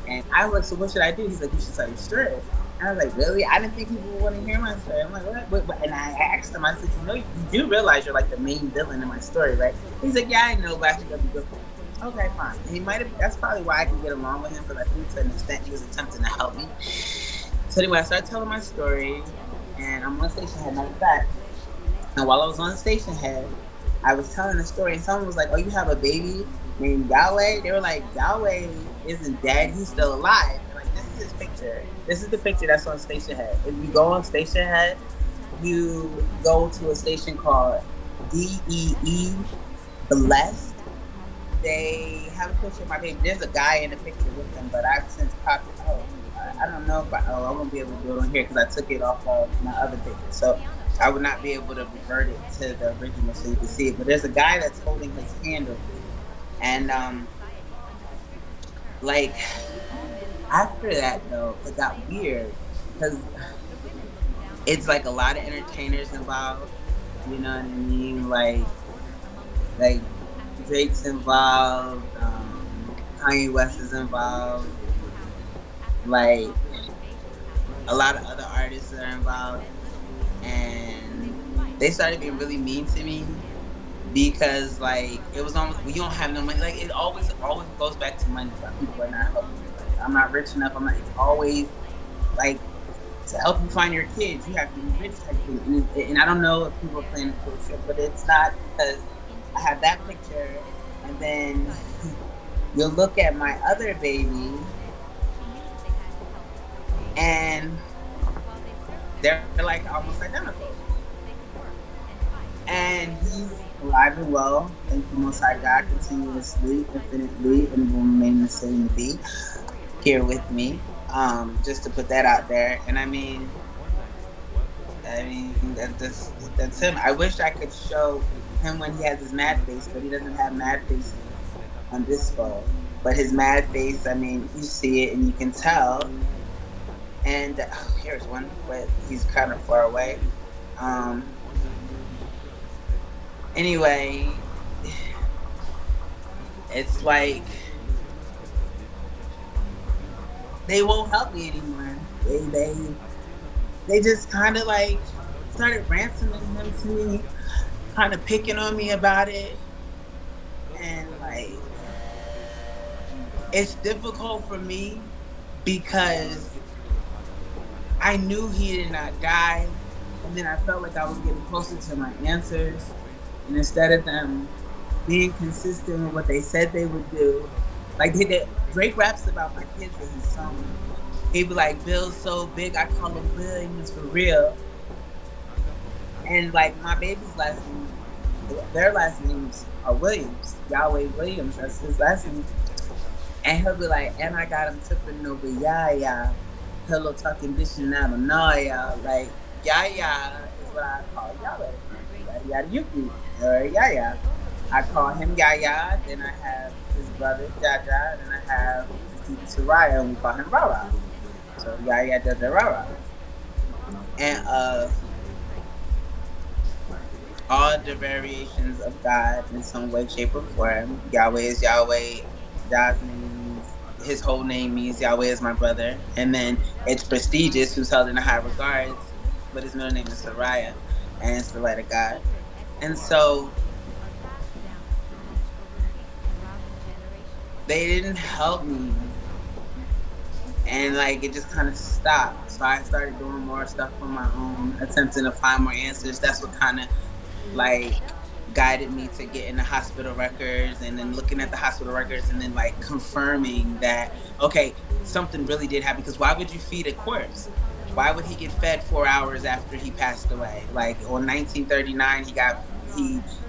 And I was like, so what should I do? He's like, you should tell your story. And I was like, really? I didn't think people would want to hear my story. I'm like, what? And I asked him, I said, you do realize you're like the main villain in my story, right? He's like, yeah, I know, but I think that'd be good for me. Okay, fine. And he might have, that's probably why I can get along with him, because I think to an extent he was attempting to help me. So anyway, I started telling my story, and I'm on station head, matter of fact. And while I was on the station head, I was telling the story, and someone was like, "Oh, you have a baby named Yahweh?" They were like, "Yahweh isn't dead; he's still alive." And like, this is his picture. This is the picture that's on Station Head. If you go on Station Head, you go to a station called DEE Blessed. They have a picture of my baby. There's a guy in the picture with them, but I've since popped it. Oh, I don't know if I won't be able to do it on here because I took it off of my other picture. So I would not be able to revert it to the original so you can see it. But there's a guy that's holding his hand over me. And like after that though, it got weird because it's like a lot of entertainers involved. You know what I mean? Like Drake's involved, Kanye West is involved, like a lot of other artists are involved, and they started being really mean to me because like it was almost, well, you don't have no money. Like it always goes back to money. But people are not helping me. Like I'm not rich enough. I'm not. It's always like to help you find your kids, you have to be rich type thing. And I don't know if people are playing the cool shit, but it's not because I have that picture, and then you'll look at my other baby, and they're like almost identical. And he's alive and well. Thank you, Most High God, continuously, infinitely, and will remain the same to be here with me. Just to put that out there. And that's him. I wish I could show him when he has his mad face, but he doesn't have mad faces on this photo. But his mad face, I mean, you see it and you can tell. And here's one, but he's kind of far away. Anyway, it's like they won't help me anymore. They just kind of like started ransoming him to me, kind of picking on me about it, and like it's difficult for me because I knew he did not die, and then I felt like I was getting closer to my answers, And instead of them being consistent with what they said they would do, like Drake raps about my kids in his song. He'd be like, Bill's so big, I call him Billions for real. And like my baby's last name, their last names are Williams, Yahweh Williams. That's his last name. And he'll be like, and I got him tripping over Yaya, pillow talking, dishing out of Naya. Like Yaya is what I call Yahweh, Yada Yada Yuki or Yaya. I call him Yaya. Then I have his brother Jaja. Then I have his sister Soraya, and we call him Rara. So Yaya Jaja Rara. And all the variations of God in some way, shape, or form. Yahweh is Yahweh. God's name means, his whole name means Yahweh is my brother. And then it's prestigious, who's held in high regards, but his middle name is Sariah, and it's the light of God. And so they didn't help me, and like it just kind of stopped. So I started doing more stuff on my own, attempting to find more answers. That's what kind of like guided me to getting the hospital records, and then looking at the hospital records and then like confirming that okay, something really did happen. Because why would you feed a corpse? Why would he get fed 4 hours after he passed away? Like on 1939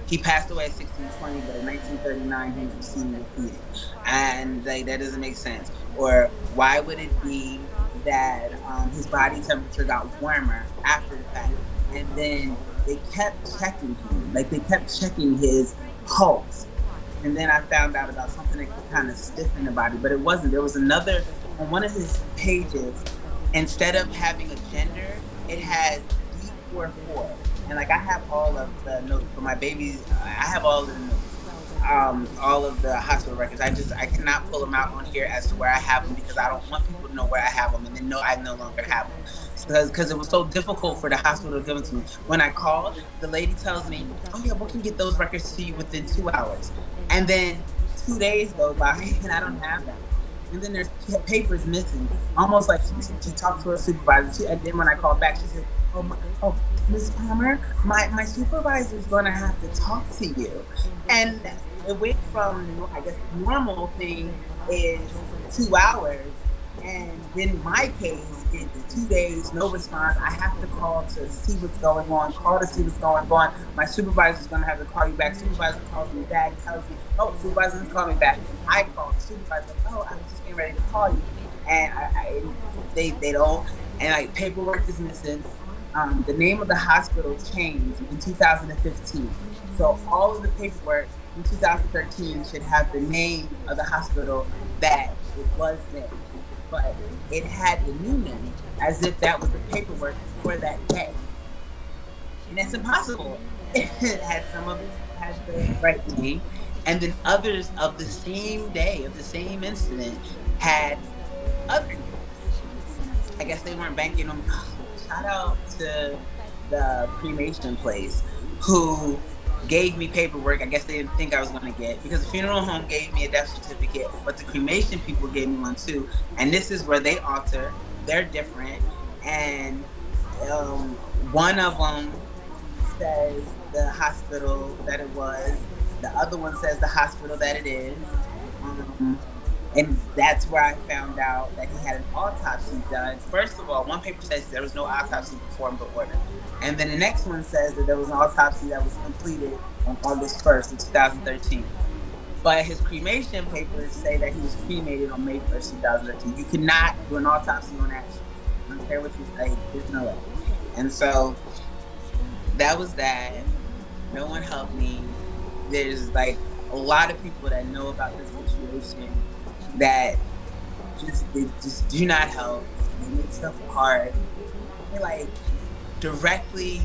he passed away at 1620, but in 1939 he was receiving a feeding, and like that doesn't make sense. Or why would it be that his body temperature got warmer after the fact, and then they kept checking him, like they kept checking his pulse. And then I found out about something that could kind of stiffen the body, but it wasn't. There was another on one of his pages. Instead of having a gender, it had D44, and like I have all of the notes for my babies. I have all of the notes, all of the hospital records. I cannot pull them out on here as to where I have them, because I don't want people to know where I have them and then know I no longer have them, because it was so difficult for the hospital to give them to me. When I call, the lady tells me, "Oh yeah, we can get those records to you within 2 hours," and then 2 days go by and I don't have them. And then there's papers missing, almost like she talked to her supervisor. And then when I called back, she said, "Oh, Miss Palmer, my supervisor is going to have to talk to you." And it went from, I guess, the normal thing is 2 hours, and then my case, it's 2 days, no response. I have to call to see what's going on, call to see what's going on. My supervisor's going to have to call you back. Supervisor calls me back, tells me, "Oh, supervisor didn't call me back." I call the supervisor, "Oh, I was just getting ready to call you." And they don't, and like paperwork is missing. The name of the hospital changed in 2015. So all of the paperwork in 2013 should have the name of the hospital that it was then, but it had the new name as if that was the paperwork for that day, and that's impossible. It had some of it had the right name, and then others of the same day of the same incident had other names. I guess they weren't banking on. Shout out to the cremation place who gave me paperwork. I guess they didn't think I was going to get, because the funeral home gave me a death certificate, but the cremation people gave me one too. And this is where they alter. They're different, and one of them says the hospital that it was. The other one says the hospital that it is. Um, and that's where I found out that he had an autopsy done. First of all, one paper says there was no autopsy performed or ordered. And then the next one says that there was an autopsy that was completed on August 1st of 2013. But his cremation papers say that he was cremated on May 1st, 2013. You cannot do an autopsy on ashes. I don't care what you say, there's no way. And so that was that. No one helped me. There's like a lot of people that know about this situation that they just do not help. They make stuff hard. They like directly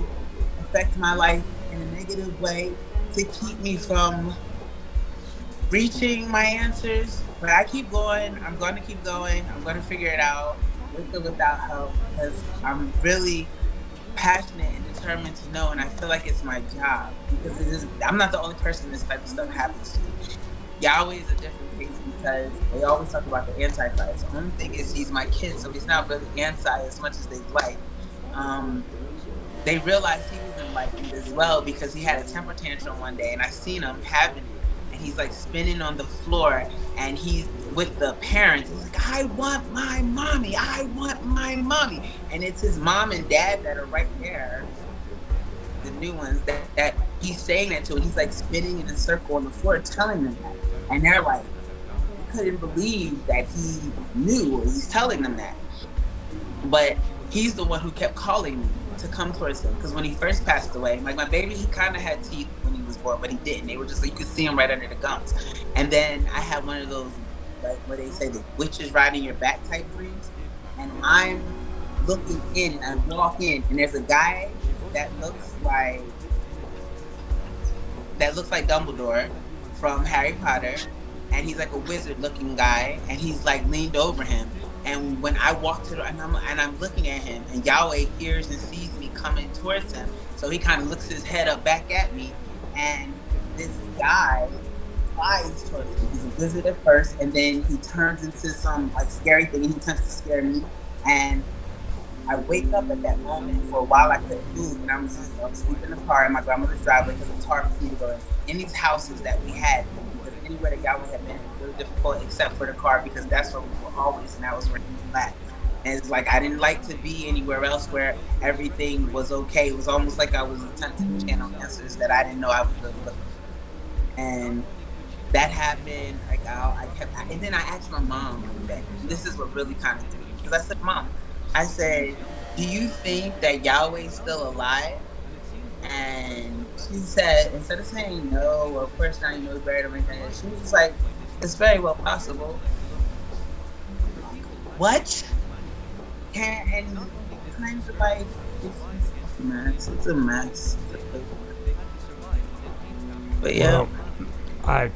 affect my life in a negative way to keep me from reaching my answers. But I keep going. I'm going to keep going. I'm going to figure it out with or without help, because I'm really passionate and determined to know, and I feel like it's my job, because it is. I'm not the only person this type of stuff happens to. Yahweh is a different case, because they always talk about the Antichrist. The only thing is he's my kid, so he's not really anti as much as they like. They realized he was enlightened like it as well because he had a temper tantrum one day, and I seen him having it, and he's like spinning on the floor, and he's with the parents. He's like, "I want my mommy, I want my mommy," and it's his mom and dad that are right there, the new ones that he's saying that to, and he's like spinning in a circle on the floor, telling them that, and they're like, they couldn't believe that he knew, or he's telling them that. But he's the one who kept calling me to come towards him. Because when he first passed away, like my baby, he kind of had teeth when he was born, but he didn't. They were just like, you could see him right under the gums. And then I had one of those, like what they say, the witches riding your back type dreams. And I'm looking in, and I walk in, and there's a guy that looks like Dumbledore from Harry Potter, and he's like a wizard looking guy, and he's like leaned over him. And when I walk to the, and I'm looking at him, and Yahweh hears and sees me coming towards him, so he kind of looks his head up back at me, and this guy flies towards me. He's a wizard at first, and then he turns into some like scary thing, and he tends to scare me, and I wake up at that moment. For a while, I couldn't move, and I was sleeping in the car in my grandmother's driveway because it's hard for me to go in these houses that we had. Because anywhere that Yahweh had been, it was really difficult except for the car because that's where we were always, and that was where he was at. And it's like I didn't like to be anywhere else where everything was okay. It was almost like I was attempting to channel answers that I didn't know I was really looking for. And that happened. Like and then I asked my mom one day. This is what really kind of threw me because I said, "Mom," I said, "Do you think that Yahweh's still alive?" And she said, instead of saying no, well, of course not, he's buried or anything, she was just like, "It's very well possible." What? And claims of life, it's a mess. It's a mess. But yeah. Well, I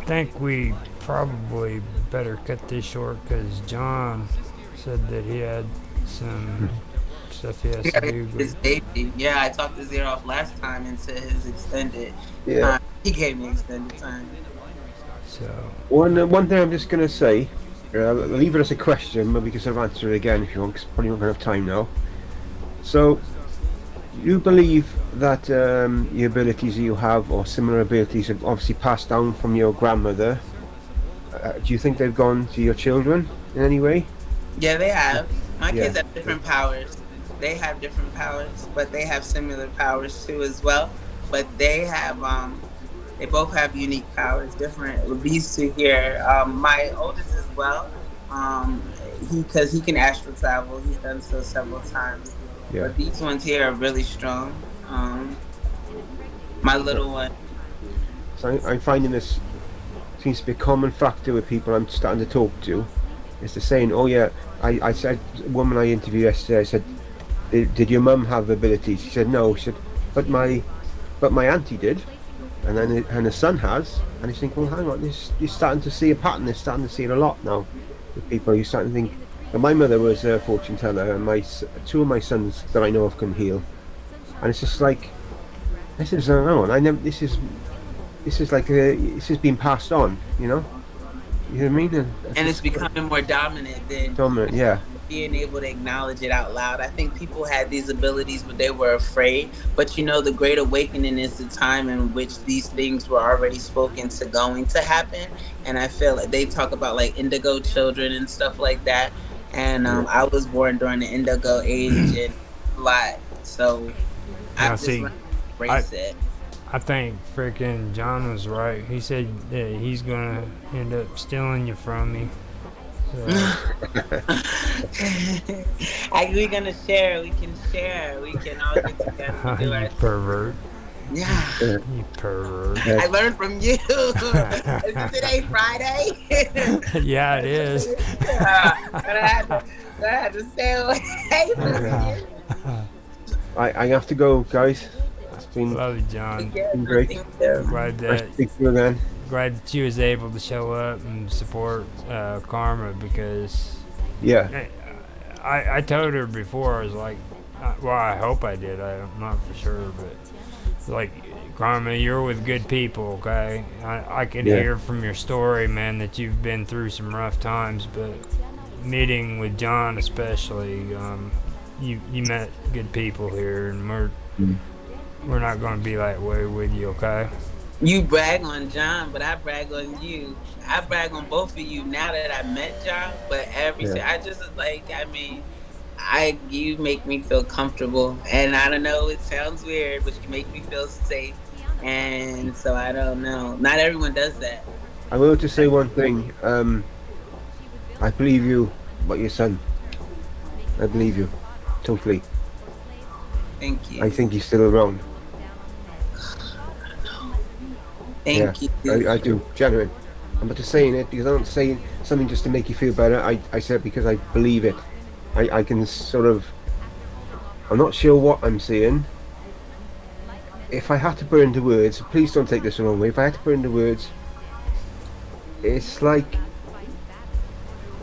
think we probably better cut this short because John said that he had some stuff he has to do. His baby. Yeah, I talked his ear off last time into his extended Yeah. time. He gave me extended time. So One thing I'm just gonna say, I'll leave it as a question, but we can sort of answer it again if you want, because probably not gonna have time now. So, you believe that the abilities you have, or similar abilities, have obviously passed down from your grandmother? Do you think they've gone to your children in any way? Yeah, they have. My Yeah. kids have different powers. They have different powers, but they have similar powers too as well. But they both have unique powers, different. These two here, my oldest as well. Because he can astral travel. He's done so several times. Yeah. But these ones here are really strong. My little one. So I'm finding this seems to be a common factor with people I'm starting to talk to. It's the saying, "Oh yeah," I said, a woman I interviewed yesterday, I said, "Did your mum have abilities?" She said, "No." She said, but my auntie did, and then and her son has." And you think, well, hang on, you're starting to see a pattern. You're starting to see it a lot now with people. You're starting to think. And my mother was a fortune teller, and two of my sons that I know of can heal. And it's just like, this is I never. This is like this is being passed on. You know what I mean? And it's becoming more dominant than dominant. Yeah. being able to acknowledge it out loud. I think people had these abilities, but they were afraid. But the Great Awakening is the time in which these things were already spoken to going to happen. And I feel like they talk about like indigo children and stuff like that. And I was born during the indigo age and a lot. So I just learned to embrace it. I think freaking John was right. He said that he's gonna end up stealing you from me. So. We're gonna share. We can share. We can all get together and do You our pervert. Yeah. You pervert. I learned from you. Is today Friday? Yeah, it is. But I had to stay away from you. I have to go, guys. It's been Love you, John. great. Glad Nice that to speak to you again. you was able to show up and support Karma because Yeah. I told her before, I was like, well, I hope I did. I'm not for sure, but like, Karma, you're with good people, okay? I could hear from your story, man, that you've been through some rough times, but meeting with John especially, you met good people here, and we're not gonna be that way with you, okay? You brag on John, but I brag on you. I brag on both of you now that I met John. But Yeah. I just like. I mean, you make me feel comfortable, and I don't know. It sounds weird, but you make me feel safe, and so I don't know. Not everyone does that. I will just say one thing. I believe you about your son. I believe you. Totally. Thank I you. think he's still around. Yeah. Thank you. I do. Genuine. I'm not just saying it because I'm not saying something just to make you feel better. I said because I believe it. I can sort of. I'm not sure what I'm saying. If I had to put into words, please don't take this the wrong way. If I had to put into words, it's like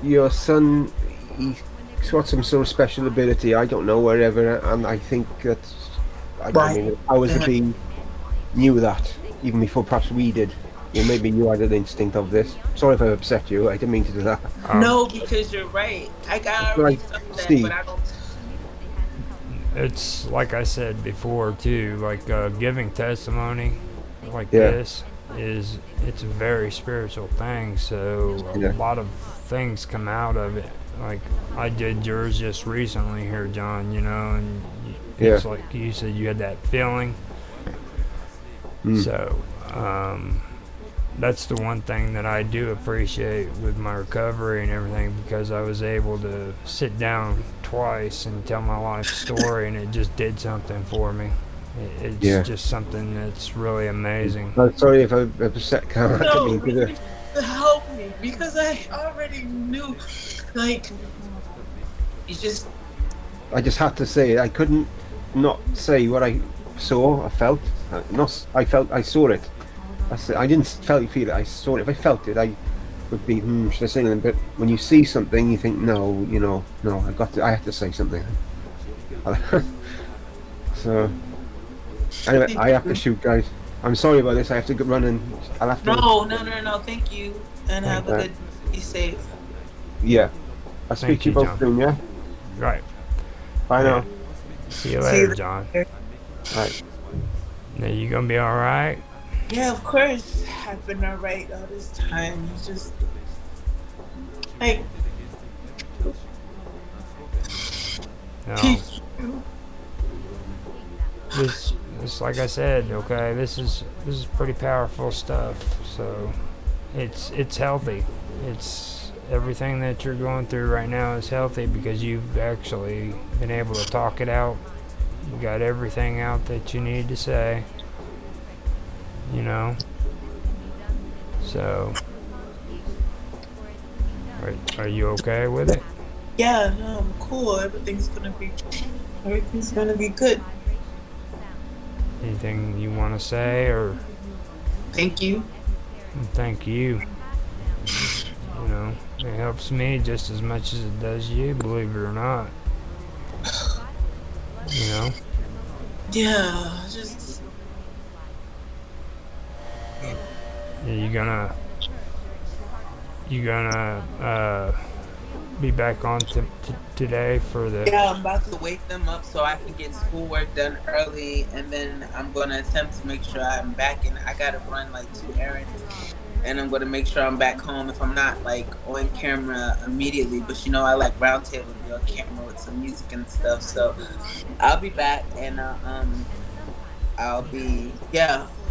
your son, he's got some sort of special ability. I don't know wherever, and I think that I Right. mean, the powers that be knew that even before perhaps we did. Or maybe you had an instinct of this. Sorry if I upset you. I didn't mean to do that. Um, No, because you're right. I But already I felt that, but see. I don't. it's like I said before too, like giving testimony like Yeah, this is it's a very spiritual thing. So a yeah, lot of things come out of it. Like I did yours just recently here, John. And yeah. it's like you said you had that feeling. Mm, So that's the one thing that I do appreciate with my recovery and everything because I was able to sit down twice and tell my life story and it just did something for me. It's yeah. just something that's really amazing. I'm sorry if I upset Karen. I didn't No, mean to. you need to help me because I already knew. Like, you just I just had to say it. I couldn't not say what I saw. I felt. Not. I felt. I saw it. I didn't feel it. I saw it. If I felt it, I would be. Should I say anything? But when you see something, you think, no, no. I got to. I have to say something. So anyway, I have to shoot, guys. I'm sorry about this. I have to go run and I'll have to. no. Thank you, and Thank have a Uh, good. Be safe. yeah, I'll speak Thank to you you, both John. soon. Yeah. Right. Bye Yeah. now. See you See later, you John. later. Bye. Now you gonna be all right? Yeah, of course. I've been alright all this time. It's just like No. This like I said, okay, this is pretty powerful stuff. So it's healthy. It's everything that you're going through right now is healthy because you've actually been able to talk it out. You got everything out that you need to say, you know. So are you okay with it? yeah, no, I'm cool. Everything's gonna be good. Anything you want to say or Thank you. thank you. You know, it helps me just as much as it does you, believe it or not. You know, Yeah, just you gonna be back on today for the. yeah, I'm about to wake them up so I can get schoolwork done early, and then I'm gonna attempt to make sure I'm back. And I gotta run like 2 errands, and I'm gonna make sure I'm back home if I'm not like on camera immediately. But I like roundtable to be on camera with some music and stuff. So I'll be back, and I'll be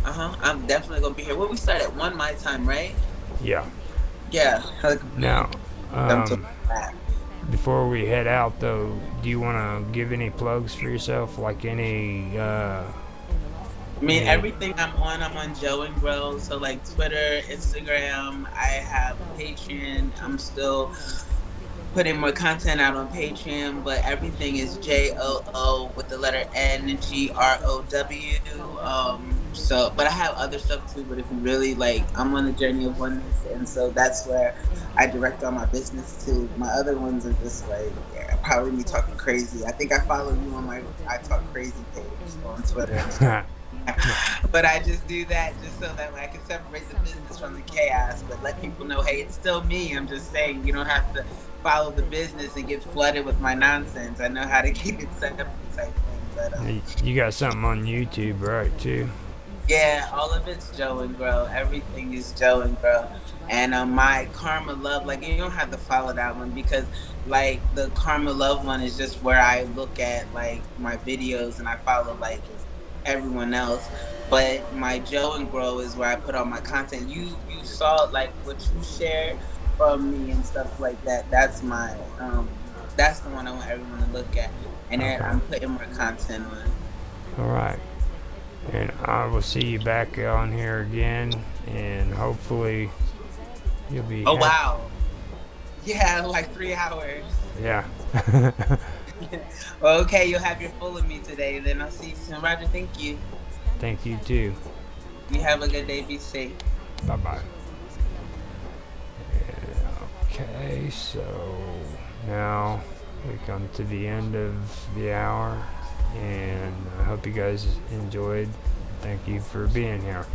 I'm definitely gonna be here. Well, we start at 1 my time, right? Yeah. Yeah, like Now, I'm to um, back. before we head out though, do you want to give any plugs for yourself, like I mean, any? everything I'm on Joe and Grow. So like Twitter, Instagram. I have Patreon. I'm still putting more content out on Patreon, but everything is JOO with the letter NGROW. So, but I have other stuff too. But if you really like, I'm on the journey of oneness, and so that's where I direct all my business to. My other ones are just like, yeah, probably me talking crazy. I think I follow you on my I Talk Crazy page on Twitter and stuff. But I just do that just so that I can separate the business from the chaos, but let people know, hey, it's still me. I'm just saying you don't have to follow the business and get flooded with my nonsense. I know how to keep it separate type thing. But You got something on YouTube, right? Too. yeah, all of it's Joe and Grow. Everything is Joe and Grow. And my Karma Love, like you don't have to follow that one because like the Karma Love one is just where I look at like my videos and I follow like everyone else. But my Joe and Grow is where I put all my content. You saw like what you share from me and stuff like that. That's the one I want everyone to look at. And then Okay. I'm putting more content on. All right. And I will see you back on here again, and hopefully you'll be Oh happy. wow. Yeah, like 3 hours. Yeah. Well, okay, you'll have your full of me today. Then I'll see you soon. Roger, thank you. Thank you too. You have a good day. Be safe. Bye bye. Okay, so now we come to the end of the hour, and I hope you guys enjoyed. Thank you for being here.